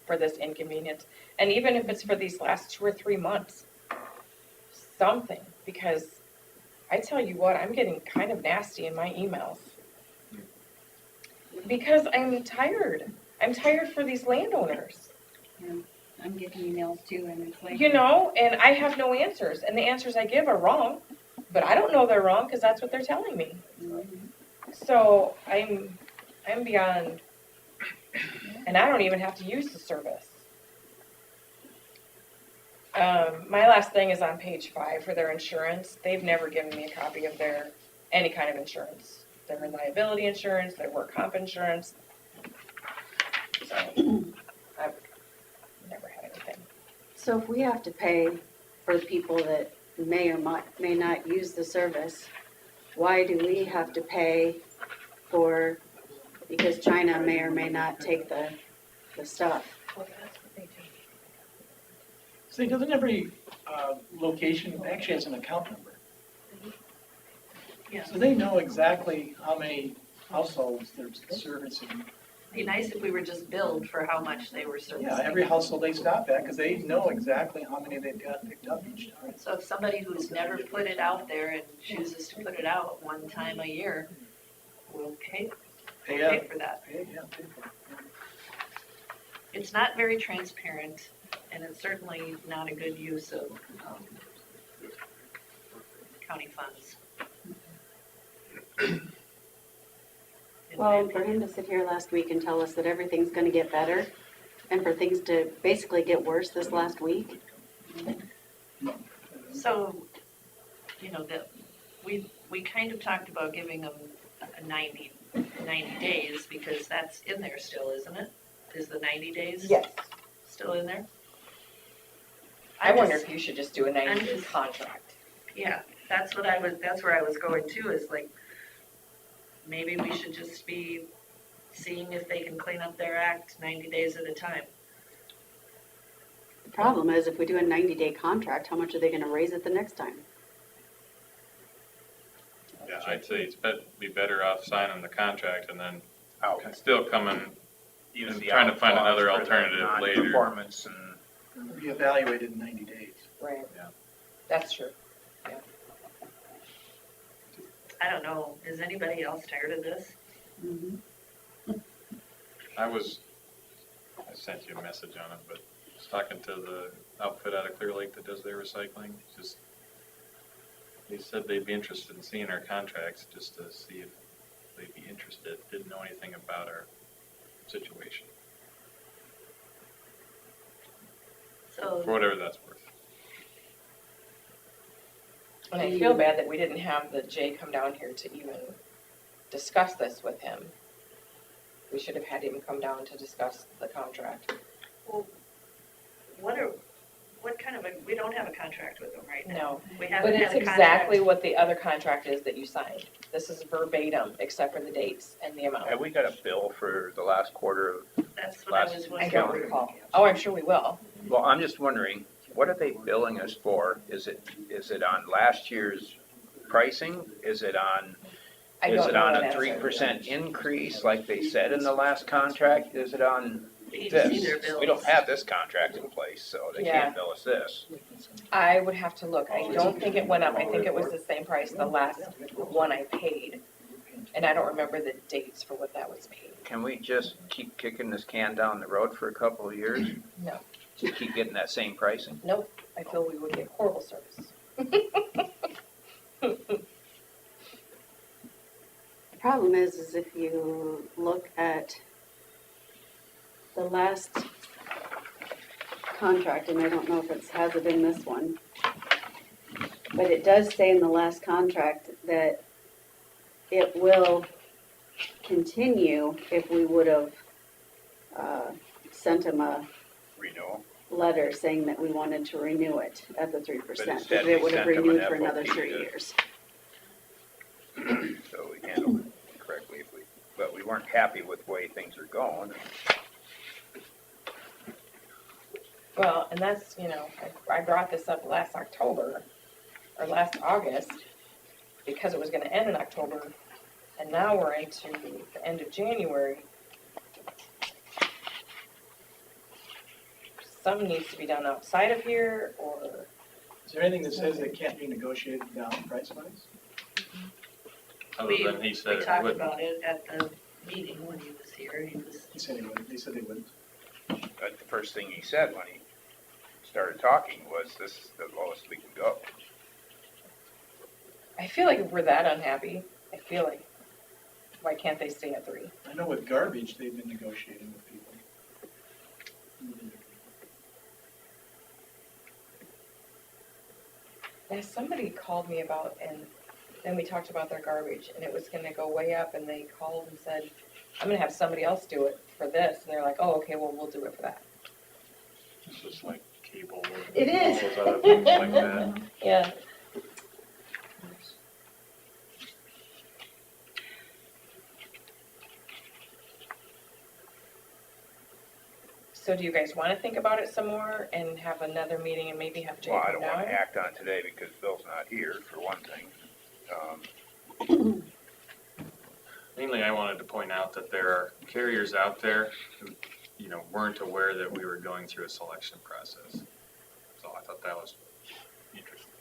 for this inconvenience? And even if it's for these last 2 or 3 months, something, because I tell you what, I'm getting kind of nasty in my emails. Because I'm tired. I'm tired for these landowners. Yeah, I'm getting emails too, and it's like. You know, and I have no answers, and the answers I give are wrong, but I don't know they're wrong because that's what they're telling me. So I'm beyond, and I don't even have to use the service. My last thing is on page 5 for their insurance. They've never given me a copy of their, any kind of insurance. Their liability insurance, their work comp insurance. So I've never had anything. So if we have to pay for people that may or may not use the service, why do we have to pay for, because China may or may not take the stuff? See, doesn't every location actually has an account number? Yeah. So they know exactly how many households they're servicing. It'd be nice if we were just billed for how much they were servicing. Yeah, every household they stop at, because they know exactly how many they've got picked up each time. So if somebody who's never put it out there and chooses to put it out one time a year, we'll pay for that. Pay for it. It's not very transparent, and it's certainly not a good use of county funds. Well, for him to sit here last week and tell us that everything's gonna get better, and for things to basically get worse this last week. So, you know, that we kind of talked about giving them a 90 days, because that's in there still, isn't it? Is the 90 days? Yes. Still in there? I wonder if you should just do a 90-day just- contract. Yeah, that's where I was going to, is like, maybe we should just be seeing if they can clean up their act 90 days at a time. The problem is, if we do a 90-day contract, how much are they gonna raise it the next time? Yeah, I'd say be better off signing the contract and then Out. still coming Use and the trying to out find clause another for the alternative later. non-performance and Reevaluated in 90 days. Right. Yeah. That's true. I don't know, is anybody else tired of this? I sent you a message on it, but I was talking to the outfit out of Clear Lake that does their recycling. Just, they said they'd be interested in seeing our contracts just to see if they'd be interested. Didn't know anything about our situation, So, for whatever that's worth. And I feel bad that we didn't have the Jay come down here to even discuss this with him. We should have had him come down to discuss the contract. well, what kind of we don't have a contract with them right now. No, We but haven't it's had a contract. exactly what the other contract is that you signed. This is verbatim, except for the dates and the amount. have we got a bill for the last quarter of, That's what I last was I wondering. don't recall. Oh, I'm sure we will. well, I'm just wondering, what are they billing us for? Is it on last year's pricing? Is it on, I is don't it know on that a answer. 3% increase like they said in the last contract? Is it on We need to see this? their bills. We don't have this contract in place, so they Yeah. can't bill us this. I would have to look. I don't think it went up. I think it was the same price the last one I paid. And I don't remember the dates for what that was paid. Can we just keep kicking this can down the road for a couple of years? No. To keep getting that same pricing? Nope, I feel we would get horrible service. The problem is if you look at the last contract, and I don't know if it has it in this one, but it does say in the last contract that it will continue if we would have sent them a Renewal? letter saying that we wanted to renew it at the 3%. instead That we it would have sent them an renewed for another FOP 3 to- years. So we handled it correctly but we weren't happy with the way things are going. Well, and that's, I brought this up last October, or last August, because it was gonna end in October, and now we're into the end of January. Something needs to be done outside of here, or, Is there anything that says it can't be negotiated down price-wise? Other than he said We it talked wouldn't. about it at the meeting when he was here. He said he wouldn't, they said they wouldn't. But the first thing he said when he started talking was, this is the lowest we can go. I feel like if we're that unhappy, I feel like, why can't they stay at 3? I know with garbage, they've been negotiating with people. Yeah, somebody called me about, and then we talked about their garbage, and it was gonna go way up, and they called and said, I'm gonna have somebody else do it for this, and they're like, oh, okay, well, we'll do it for that. It's just like cable. It is. All those other things like that. Yeah. So do you guys wanna think about it some more and have another meeting and maybe have Jay Well, I come don't wanna down? act on it today because Bill's not here, for one thing. Mainly, I wanted to point out that there are carriers out there who, weren't aware that we were going through a selection process. So I thought that was interesting.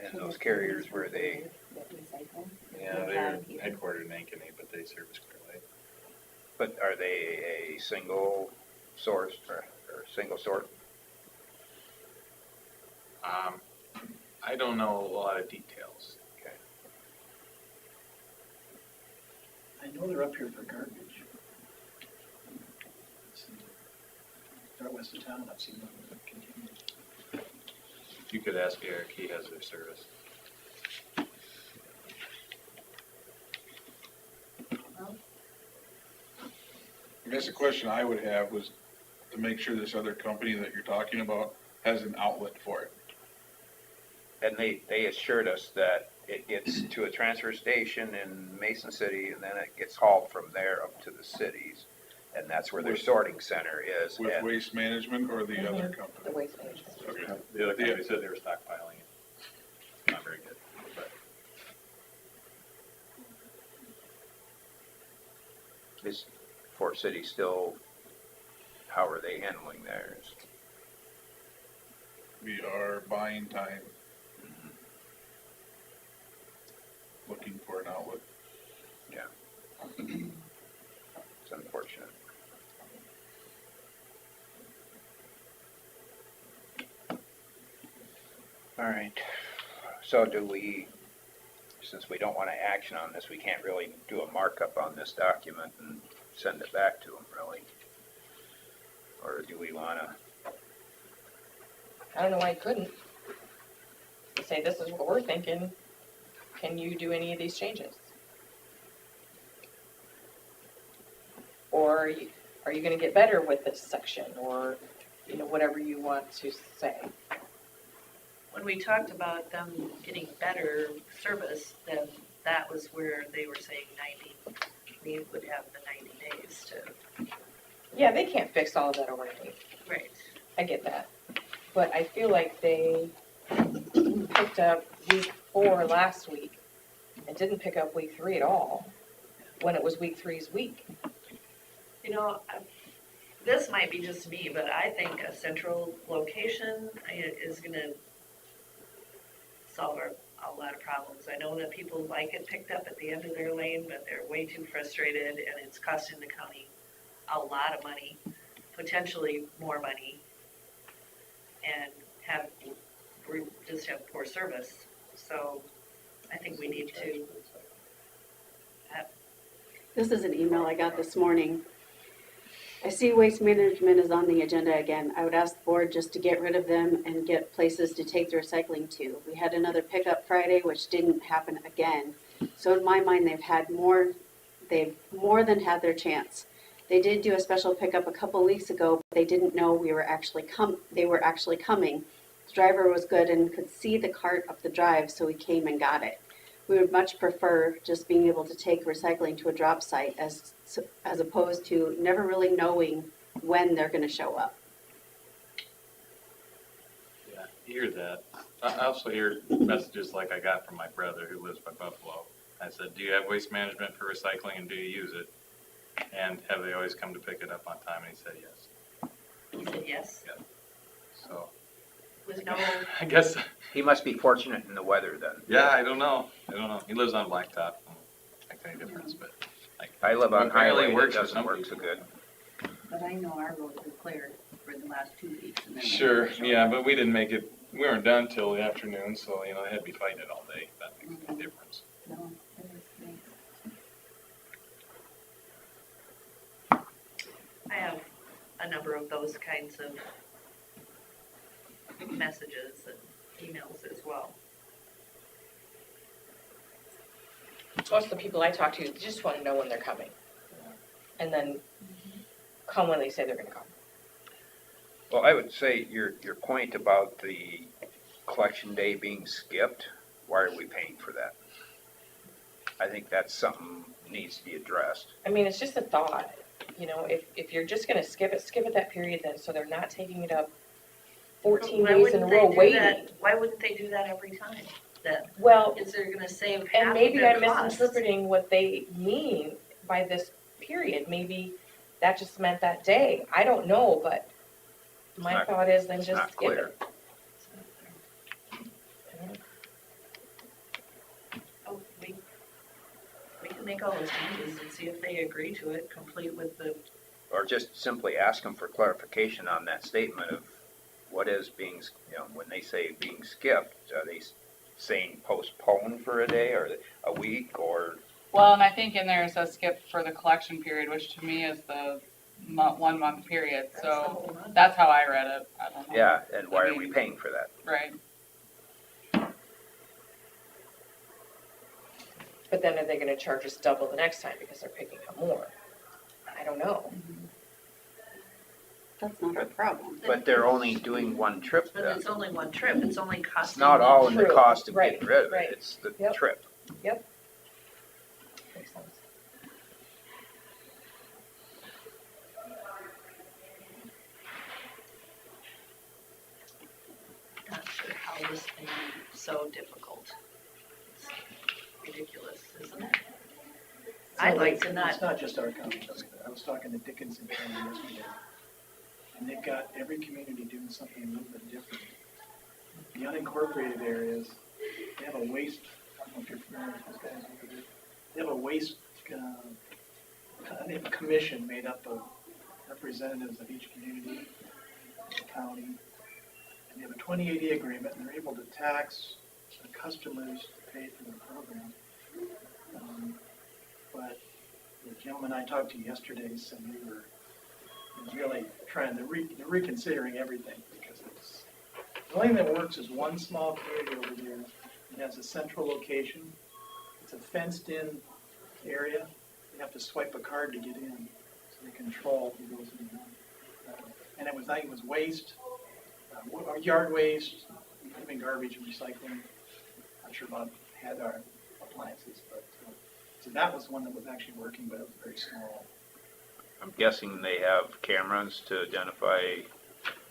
And those carriers, were they, Yeah, they're headquartered in Ankeny, but they service Clear Lake. but are they a single source or single sort? I don't know a lot of details. Okay. I know they're up here for garbage. Start west of town, I've seen them continue. You could ask Eric, he has their service. I guess the question I would have was to make sure this other company that you're talking about has an outlet for it. And they assured us that it gets to a transfer station in Mason City, and then it gets hauled from there up to the cities. And that's where their sorting center is. With And Waste Management or the other company? The waste management. Okay. The other company said they were stockpiling it. Not very good, but is Fort City still, how are they handling theirs? We are buying time. Looking for an outlet. Yeah. It's unfortunate. All right, so do we, since we don't want to action on this, we can't really do a markup on this document and send it back to them, really? Or do we want to? I don't know why you couldn't. Say, this is what we're thinking. Can you do any of these changes? Or are you gonna get better with this section, or, you know, whatever you want to say? When we talked about them getting better service, then that was where they were saying 90, we would have the 90 days to. Yeah, they can't fix all of that overnight. Right. I get that. But I feel like they picked up week 4 last week and didn't pick up week 3 at all, when it was week 3's week. You know, this might be just me, but I think a central location is gonna solve a lot of problems. I know that people like it picked up at the end of their lane, but they're way too frustrated, and it's costing the county a lot of money, potentially more money, and just have poor service. So I think we need to. This is an email I got this morning. I see waste management is on the agenda again. I would ask the board just to get rid of them and get places to take the recycling to. We had another pickup Friday, which didn't happen again. So in my mind, they've more than had their chance. They did do a special pickup a couple weeks ago, but they didn't know they were actually coming. The driver was good and could see the cart up the drive, so he came and got it. We would much prefer just being able to take recycling to a drop site as opposed to never really knowing when they're going to show up. yeah, you hear that. I also hear messages like I got from my brother who lives by Buffalo. I said, do you have waste management for recycling and do you use it? And have they always come to pick it up on time? And he said yes. He said yes. Yeah. So. With no. I guess. He must be fortunate in the weather then. Yeah, I don't know. He lives on Blacktop. Make any difference, but. I live on apparently highway, it works for doesn't some work so people. good. But I know our roads were cleared for the last 2 weeks. And then they Sure, never showed yeah, up. but we didn't make it, we weren't done till the afternoon, so, they had to be fighting it all day. That makes a difference. No, it was nice. I have a number of those kinds of messages and emails as well. Most of the people I talk to just want to know when they're coming. And then come when they say they're going to come. Well, I would say your point about the collection day being skipped, why are we paying for that? I think that's something that needs to be addressed. I mean, it's just a thought. If you're just going to skip it that period then, so they're not taking it up 14 Why days in a wouldn't they row do waiting. that? Why wouldn't they do that every time? That Well, is they're gonna save half and of maybe their I'm costs. misinterpreting what they mean by this period. Maybe that just meant that day. I don't know, but my thought is then just skip it. Oh, we can make all those changes and see if they agree to it, complete with the. Or just simply ask them for clarification on that statement of what is being, when they say being skipped, are they saying postponed for a day or a week or? Well, and I think in there it says skip for the collection period, which to me is the 1 month period. So that's how I read it. I don't know. Yeah, and why are we paying for that? Right. But then are they going to charge us double the next time because they're picking up more? I don't know. That's not our problem. But they're only doing one trip But then. it's only one trip, it's only It's costing. not all in the True. cost of Right, getting rid of right. it, it's the Yep. trip. Makes sense. Not sure how this can be so difficult. It's ridiculous, isn't it? I'd like to not, It's not just our county, Jessica. I was talking to Dickinson County yesterday, and they've got every community doing something a little bit different. The unincorporated areas, they have a waste, I don't know if you're familiar with those guys over there. They have a waste, they have a commission made up of representatives of each community, county, and they have a 2080 agreement, and they're able to tax the customers to pay for the program. But the gentleman I talked to yesterday said they were really trying to they're reconsidering everything, because it's, the only thing that works is one small community over there. It has a central location. It's a fenced-in area. You have to swipe a card to get in, so they control who goes in. And it was, I think it was waste, yard waste, including garbage and recycling. Not sure about had our appliances, but so that was one that was actually working, but it was very small. I'm guessing they have cameras to identify.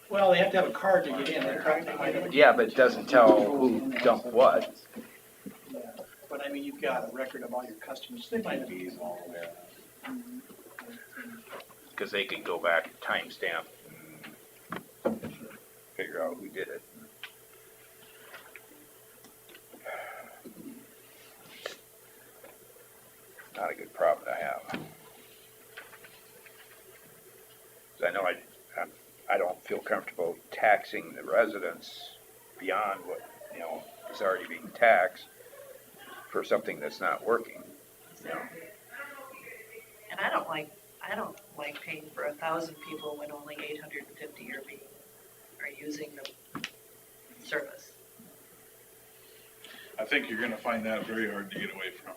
Well, they have to have a card to get in. They might have Yeah, but it doesn't tell who dumped what. Yeah, but I mean, you've got a record of all your customers. They might be all aware. Because they could go back and timestamp and figure out who did it. Not a good problem to have. 'Cause I know I don't feel comfortable taxing the residents beyond what, is already being taxed for something that's not working. and I don't like paying for 1,000 people when only 850 are using the service. I think you're gonna find that very hard to get away from.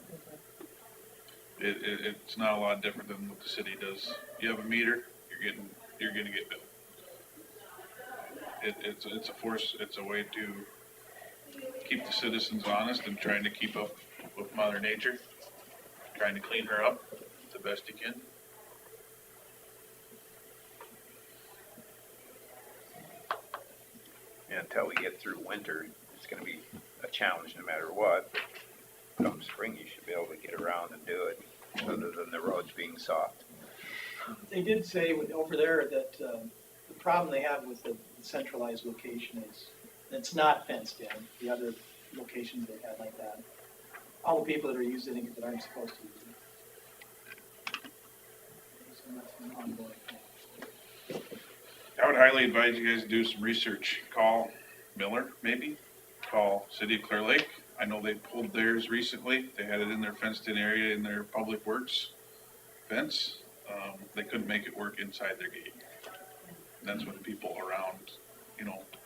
It's not a lot different than what the city does. You have a meter, you're gonna get billed. It's a force, it's a way to keep the citizens honest and trying to keep up with Mother Nature, trying to clean her up the best you can. And until we get through winter, it's gonna be a challenge no matter what. Come spring, you should be able to get around and do it, other than the roads being soft. They did say over there that the problem they have with the centralized location is it's not fenced in. The other locations they had like that, all the people that are using it that aren't supposed to use it. So that's an ongoing thing. I would highly advise you guys to do some research. Call Miller, maybe. Call City of Clear Lake. I know they pulled theirs recently. They had it in their fenced-in area in their public works fence. They couldn't make it work inside their gate. That's when people around,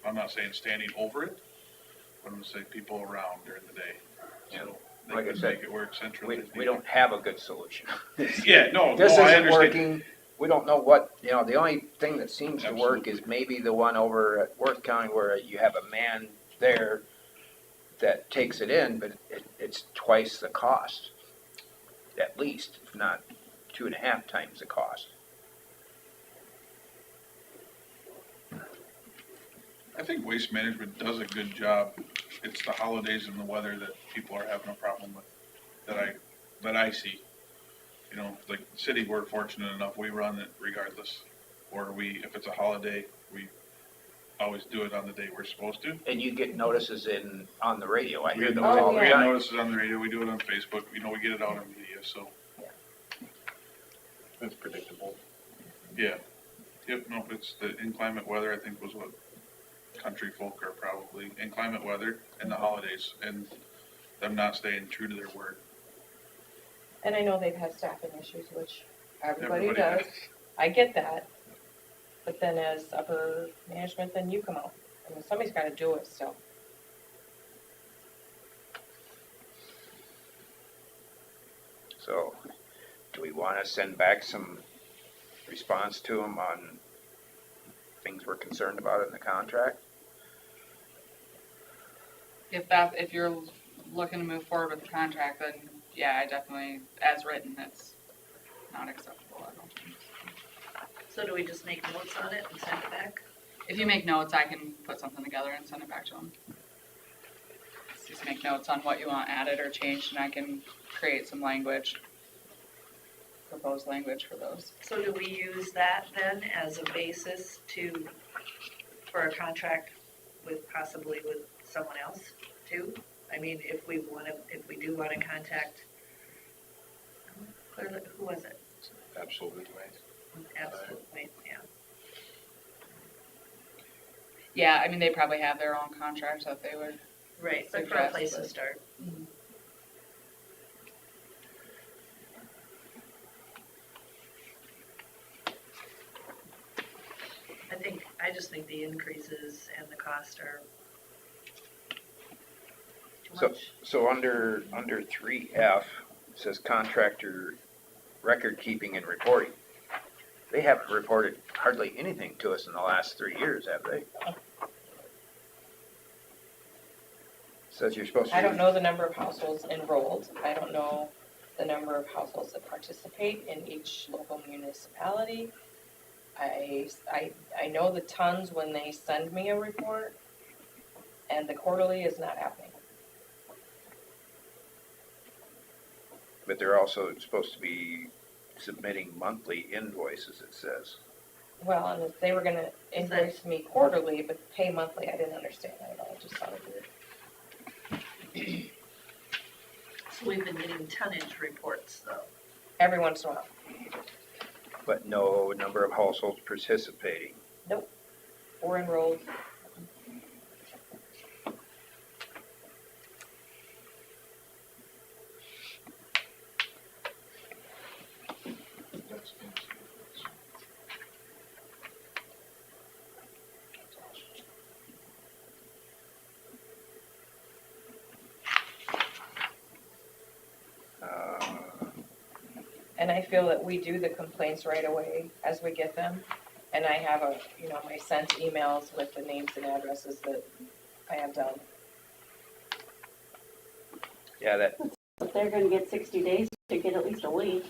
I'm not saying standing over it, but I'm gonna say people around during the day. So they Like I couldn't said, make it work centrally. We don't have a good solution. Yeah, no, This I isn't understand. working. We don't know what, the only thing that seems to work is maybe the one over at Worth County where you have a man there that takes it in, but it's twice the cost, at least, if not 2.5 times the cost. I think Waste Management does a good job. It's the holidays and the weather that people are having a problem with, that I see. Like the city, we're fortunate enough, we run it regardless. Or if it's a holiday, we always do it on the day we're supposed to. And you get notices on the radio. I hear We those all the get time. notices on the radio, we do it on Facebook, we get it out on media, so. It's predictable. Yeah. Yep, no, it's the inclement weather, I think was what country folk are probably, inclement weather and the holidays and them not staying true to their word. And I know they've had staffing issues, which everybody Everybody does. I get that. But then as upper management, then you come out. I mean, somebody's gotta do it still. So, do we want to send back some response to them on things we're concerned about in the contract? If you're looking to move forward with the contract, then yeah, I definitely, as written, it's not acceptable, I don't think. So do we just make notes on it and send it back? If you make notes, I can put something together and send it back to them. Just make notes on what you want added or changed, and I can create some language, proposed language for those. So do we use that then as a basis for a contract possibly with someone else too? I mean, if we do wanna contact, who was it? Absolutely. Absolutely, yeah. Yeah, I mean, they probably have their own contracts that they would. Right, but for a place to start. I just think the increases and the cost are too much. So under 3F, it says contractor record keeping and reporting. They haven't reported hardly anything to us in the last 3 years, have they? Says you're supposed to. I don't know the number of households enrolled. I don't know the number of households that participate in each local municipality. I know the tons when they send me a report, and the quarterly is not happening. But they're also supposed to be submitting monthly invoices, it says. Well, and if they were gonna invoice me quarterly, but pay monthly, I didn't understand that at all. I just thought it weird. So we've been getting tonnage reports though. Every once in a while. But no number of households participating. Nope. Or enrolled. And I feel that we do the complaints right away as we get them. And I have my sent emails with the names and addresses that I have done. Yeah, that. But they're gonna get 60 days to get at least a week.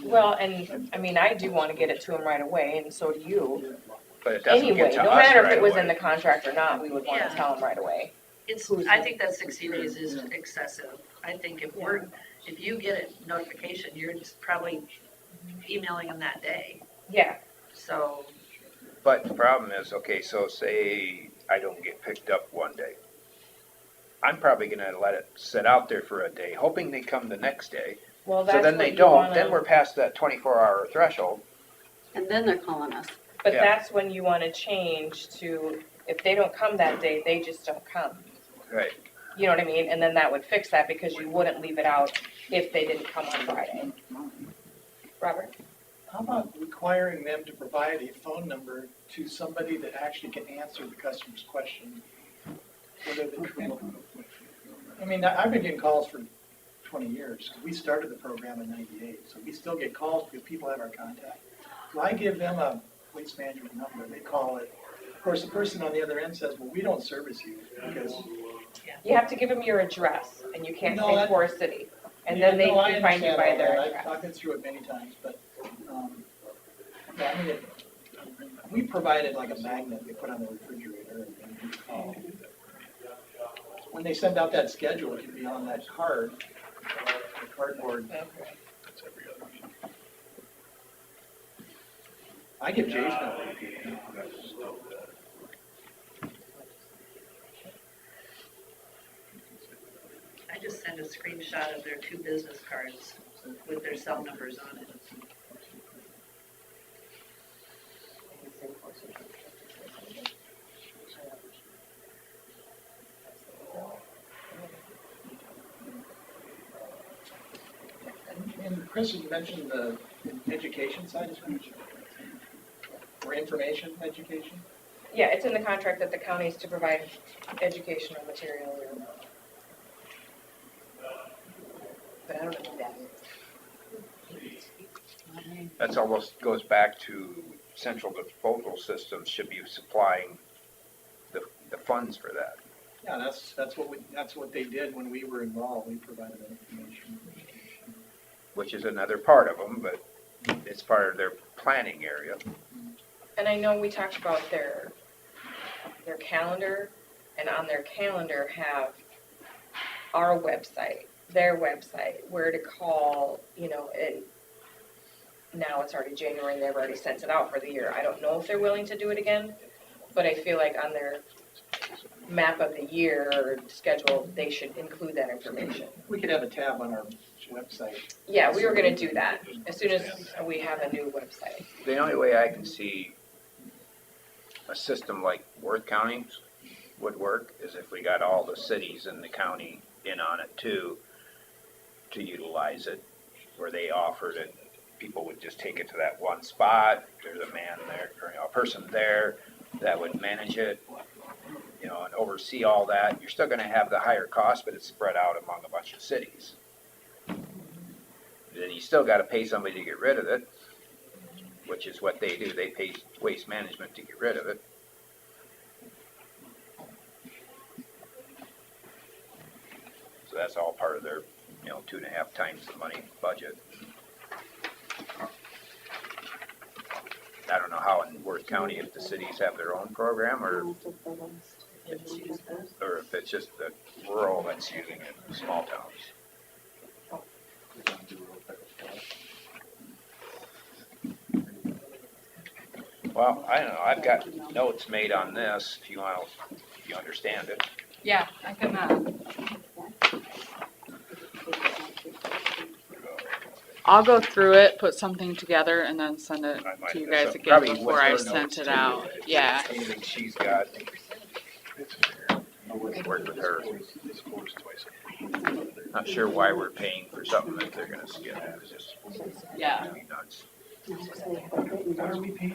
Well, and, I mean, I do want to get it to them right away, and so do you. But it doesn't Anyway, get to no us matter if right it was away. in the contract or not, we would want to tell them right away. I think that 60 days is excessive. I think if you get a notification, you're just probably emailing them that day. Yeah. So. But the problem is, okay, so say I don't get picked up one day. I'm probably gonna let it sit out there for a day, hoping they come the next day. Well, So that's then they what you don't, wanna- then we're past that 24-hour threshold. And then they're calling us. But Yeah. that's when you want to change to, if they don't come that day, they just don't come. Right. You know what I mean? And then that would fix that because you wouldn't leave it out if they didn't come on Friday. Robert? How about requiring them to provide a phone number to somebody that actually can answer the customer's question? I mean, I've been getting calls for 20 years. We started the program in '98, so we still get calls because people have our contact. So I give them a waste management number, they call it. Of course, the person on the other end says, well, we don't service you because. You have to give them your address, and you can't No, say that- Forest City. And then they No, I can find you understand by all their that. address. I've been through it many times, but, yeah, I mean, we provided like a magnet they put on the refrigerator and you call. When they send out that schedule, it can be on that card, the cardboard. I give Jay's number to people. I just send a screenshot of their 2 business cards with their cell numbers on it. And Chris, you mentioned the education side as well, or information education? Yeah, it's in the contract that the county is to provide educational material. But I don't know what that is. That's almost goes back to central disposal systems should be supplying the funds for that. Yeah, that's what they did when we were involved. We provided that information. Which is another part of them, but it's part of their planning area. And I know we talked about their calendar, and on their calendar have our website, their website, where to call, and now it's already January and they've already sent it out for the year. I don't know if they're willing to do it again, but I feel like on their map of the year or schedule, they should include that information. We could have a tab on our website. Yeah, we were gonna do that as soon as we have a new website. The only way I can see a system like Worth County would work is if we got all the cities in the county in on it too, to utilize it, where they offered it. People would just take it to that one spot. There's a man there, or a person there that would manage it, and oversee all that. You're still gonna have the higher cost, but it's spread out among a bunch of cities. Then you still gotta pay somebody to get rid of it, which is what they do. They pay Waste Management to get rid of it. So that's all part of their, 2.5 times the money budget. I don't know how in Worth County, if the cities have their own program, or if it's just the rural that's using it, small towns. Well, I don't know, I've got notes made on this, if you understand it. Yeah, I can, I'll go through it, put something together, and then send it to you guys again Probably before with I her sent notes it too, out. Yeah. Anything she's got, work with her. Not sure why we're paying for something that they're gonna skip. It's just Yeah. nuts. What are we paying?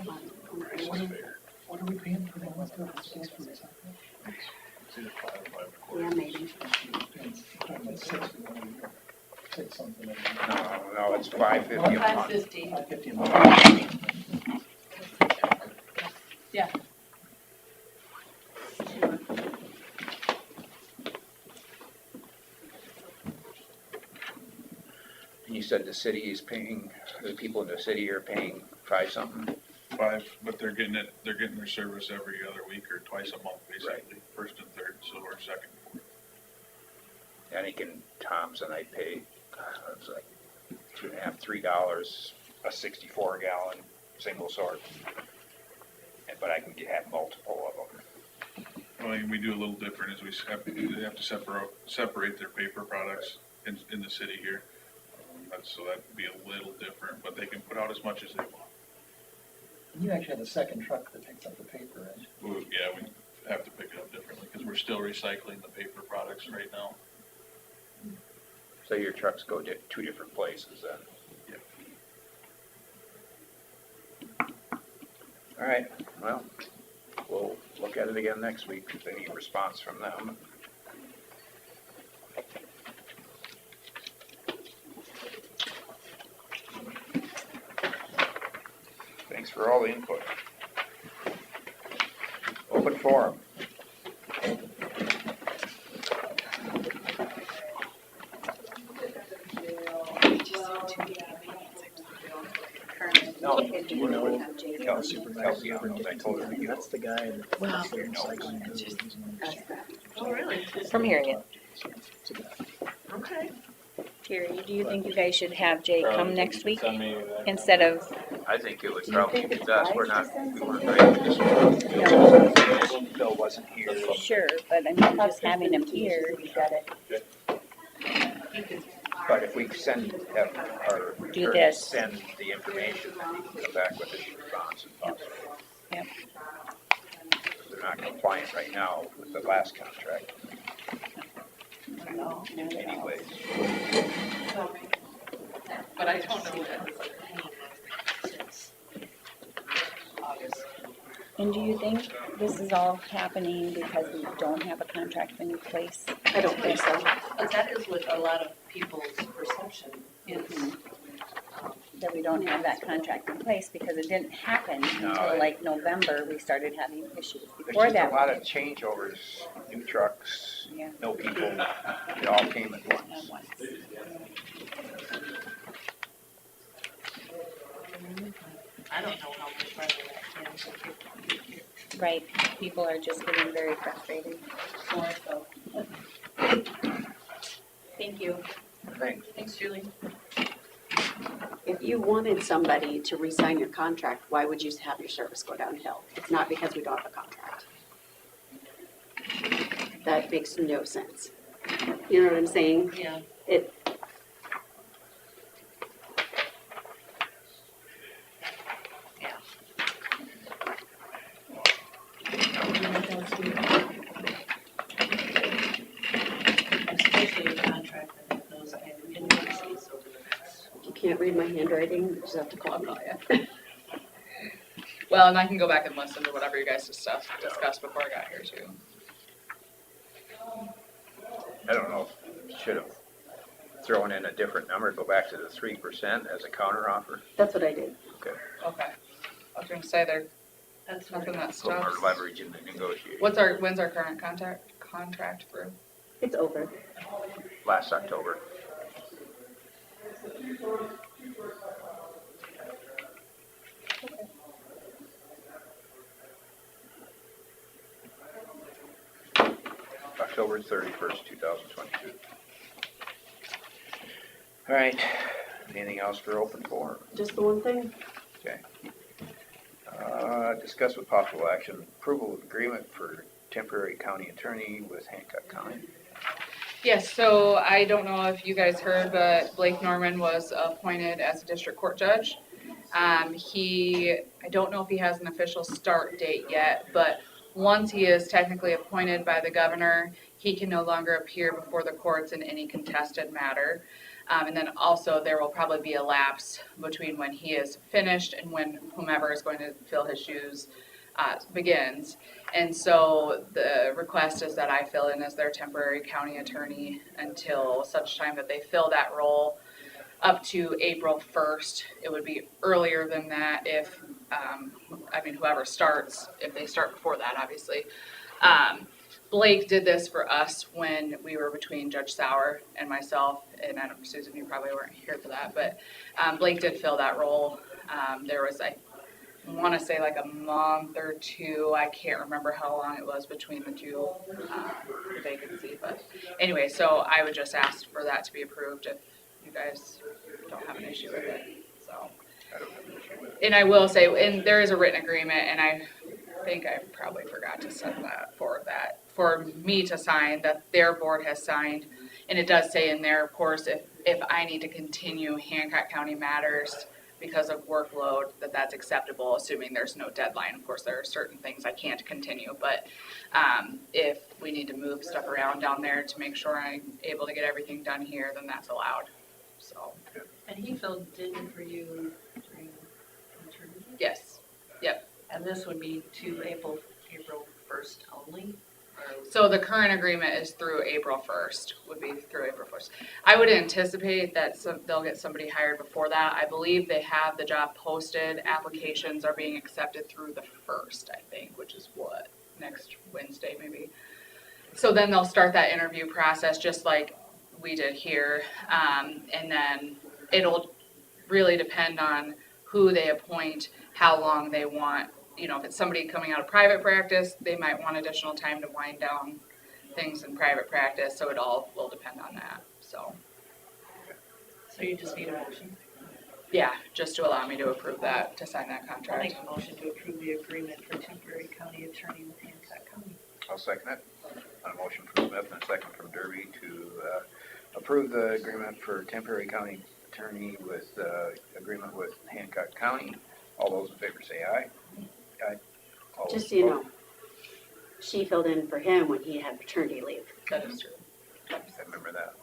What are we paying for that? Yeah, maybe. No, it's $5.50 a month. $5.50. $5.50 a month. Yeah. You said the city is paying, the people in the city are paying $5 something? $5, but they're getting their service every other week or twice a month, basically, first and third, so we're second and fourth. I think in Thompson I paid, it was like $2.50, $3, a 64 gallon single sort. But I can have multiple of them. Well, we do a little different, is they have to separate their paper products in the city here. So that'd be a little different, but they can put out as much as they want. You actually have a second truck that picks up the paper, right? Yeah, we have to pick it up differently because we're still recycling the paper products right now. So your trucks go to 2 different places then? Yeah. All right, well, we'll look at it again next week if any response from them. Thanks for all the input. Open forum. No, you know, Kelsey, I told her to get. That's the guy that. Well, Oh, really? From here, yeah. Okay. Terry, do you think you guys should have Jay come next week Send me that. instead of, I think it would probably be best, we weren't ready this one. Bill wasn't here. sure, but I mean, just having him here, you gotta But if we send, have our Do attorney this. send the information, then you can come back with a response if possible. Yep. They're not compliant right now with the last contract. Anyways. But I don't know that. And do you think this is all happening because we don't have a contract in place? I don't think so. But that is what a lot of people's perception is. that we don't have that contract in place because it didn't happen until like November, we started having issues. There's Before just that. a lot of changeovers, new trucks, Yeah. no people, it all came at once. I don't know how much farther that can. Right, people are just getting very frustrated. More so. Thank you. Thanks. Thanks, Julie. If you wanted somebody to re-sign your contract, why would you have your service go downhill? It's not because we don't have a contract. That makes no sense. You know what I'm saying? Yeah. It, Especially a contract that knows I have invoices over the next. you can't read my handwriting, you just have to call me. Well, and I can go back and listen to whatever you guys discussed before I got here too. I don't know, should have thrown in a different number, go back to the 3% as a counter offer. That's what I did. Okay. Okay. I was gonna say That's nothing that Put more stops. leverage in the negotiation. When's our current contract through? It's over. Last October. October 31st, 2022. All right, anything else for open forum? Just the one thing? Okay. Discuss with possible action, approval of agreement for temporary county attorney with Hancock County. Yes, so I don't know if you guys heard, but Blake Norman was appointed as a district court judge. I don't know if he has an official start date yet, but once he is technically appointed by the governor, he can no longer appear before the courts in any contested matter. And then also there will probably be a lapse between when he is finished and when whomever is going to fill his shoes begins. And so the request is that I fill in as their temporary county attorney until such time that they fill that role up to April 1st. It would be earlier than that if, whoever starts, if they start before that, obviously. Blake did this for us when we were between Judge Sauer and myself, and I don't, Susan, you probably weren't here for that, but Blake did fill that role. There was, I want to say like a month or two, I can't remember how long it was between the two, the vacancy, but anyway, so I would just ask for that to be approved if you guys don't have an issue with it, so. And I will say, and there is a written agreement, and I think I probably forgot to send that for me to sign, that their board has signed. And it does say in there, of course, if I need to continue Hancock County matters because of workload, that's acceptable, assuming there's no deadline. Of course, there are certain things I can't continue, but if we need to move stuff around down there to make sure I'm able to get everything done here, then that's allowed, so. And he filled in for you during maternity? Yes, yep. And this would be to April 1st only? So the current agreement is through April 1st, would be through April 1st. I would anticipate that they'll get somebody hired before that. I believe they have the job posted. Applications are being accepted through the 1st, I think, which is what, next Wednesday maybe. So then they'll start that interview process just like we did here. And then it'll really depend on who they appoint, how long they want. You know, if it's somebody coming out of private practice, they might want additional time to wind down things in private practice, so it all will depend on that, so. So you just need a motion? Yeah, just to allow me to approve that, to sign that I'll contract. make a motion to approve the agreement for temporary county attorney with Hancock County. I'll second it. On a motion from Smith and a second from Derby to approve the agreement for temporary county attorney with agreement with Hancock County. All those in favor say aye. Aye. All Just those so you opposed? know, she filled in for him when he had paternity leave. That is true. I remember that.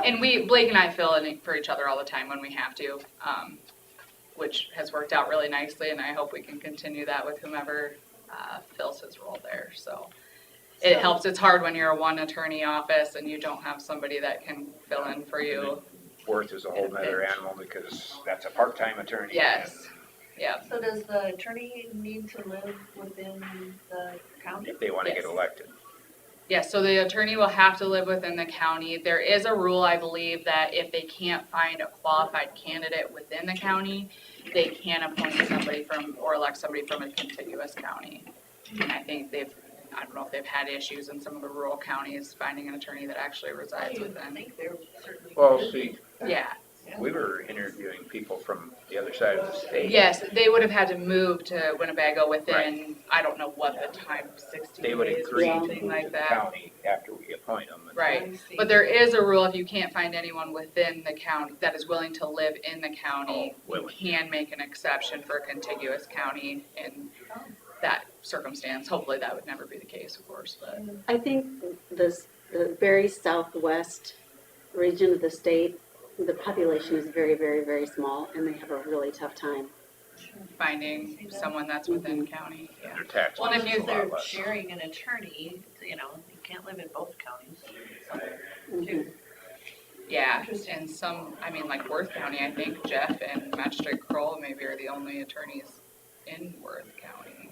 And Blake and I fill in for each other all the time when we have to, which has worked out really nicely, and I hope we can continue that with whomever fills his role there, so. It helps, it's hard when you're a one attorney office and you don't have somebody that can fill in for you. Worth is a whole nother animal because that's a part-time attorney. Yes. Yeah. So does the attorney need to live within the county? If they wanna get Yes. elected. Yes, so the attorney will have to live within the county. There is a rule, I believe, that if they can't find a qualified candidate within the county, they can appoint somebody from, or elect somebody from a contiguous county. And I think I don't know if they've had issues in some of the rural counties finding an attorney that actually resides I within. think they're certainly. Well, see, Yeah, we were interviewing people from the other side of the state. yes, they would have had to move to Winnebago within, I don't know what the time, 60 They would days or agree to something move like to the that. county after we appoint them. Right, but there is a rule, if you can't find anyone within the county that is willing to live in the county, you can make an exception for a contiguous county in that circumstance. Hopefully that would never be the case, of course, but I think the very southwest region of the state, the population is very, very, very small, and they have a really tough time. finding someone that's within county, yeah. Their tax Well, bill and is if a they're lot less. sharing an attorney, you can't live in both counties. Mhm. Yeah, and some, I mean, like Worth County, I think Jeff and Magistrate Kroll maybe are the only attorneys in Worth County,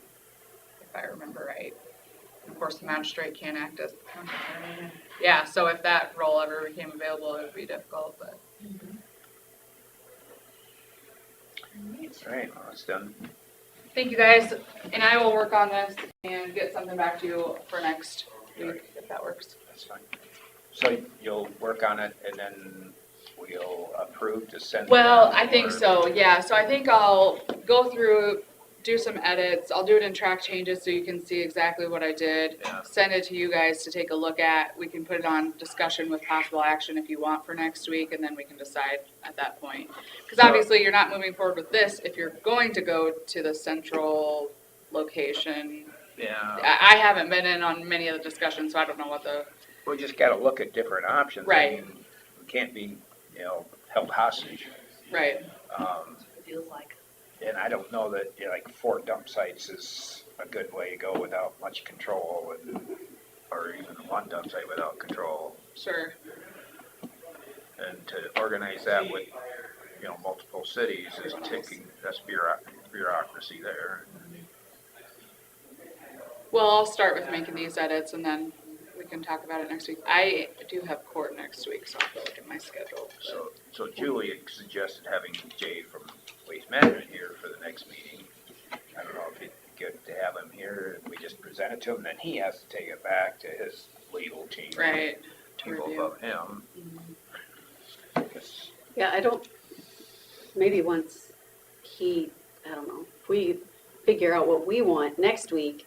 if I remember right. Of course, the magistrate can't act as the county attorney. Yeah, so if that role ever became available, it would be difficult, but. All right, well, that's done. Thank you guys, and I will work on this and get something back to you for next week, if that works. That's fine. So you'll work on it and then we'll approve to send. to Well, them, I think or- so, yeah, so I think I'll go through, do some edits, I'll do it in track changes so you can see exactly what I did. Yeah. Send it to you guys to take a look at, we can put it on discussion with possible action if you want for next week, and then we can decide at that point. Cause So- obviously, you're not moving forward with this if you're going to go to the central location. Yeah, I haven't been in on many of the discussions, so I don't know what the, we just gotta look at different options. I Right. mean, we can't be, held hostage. right, It feels like. And I don't know that, like 4 dump sites is a good way to go without much control, or even 1 dump site without control. sure, And to organize that with, multiple cities is that's bureaucracy there. well, I'll start with making these edits and then we can talk about it next week. I do have court next week, so I'll have to look at my schedule. So Julie had suggested having Jay from Waste Management here for the next meeting. I don't know if it'd be good to have him here, and we just present it to him, then he has to take it back to his legal team. Right, to People review. above him. Because Yeah, maybe once I don't know, if we figure out what we want next week,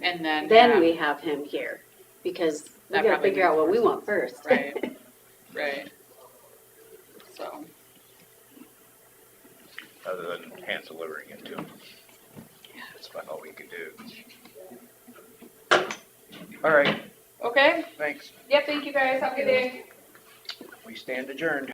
And then. then we have him here, because we That gotta probably figure out what makes we more want first. Right, right. So, other than hand delivering it to him. That's about all we could do. All right, okay, thanks. yeah, thank you guys, have a good day. We stand adjourned.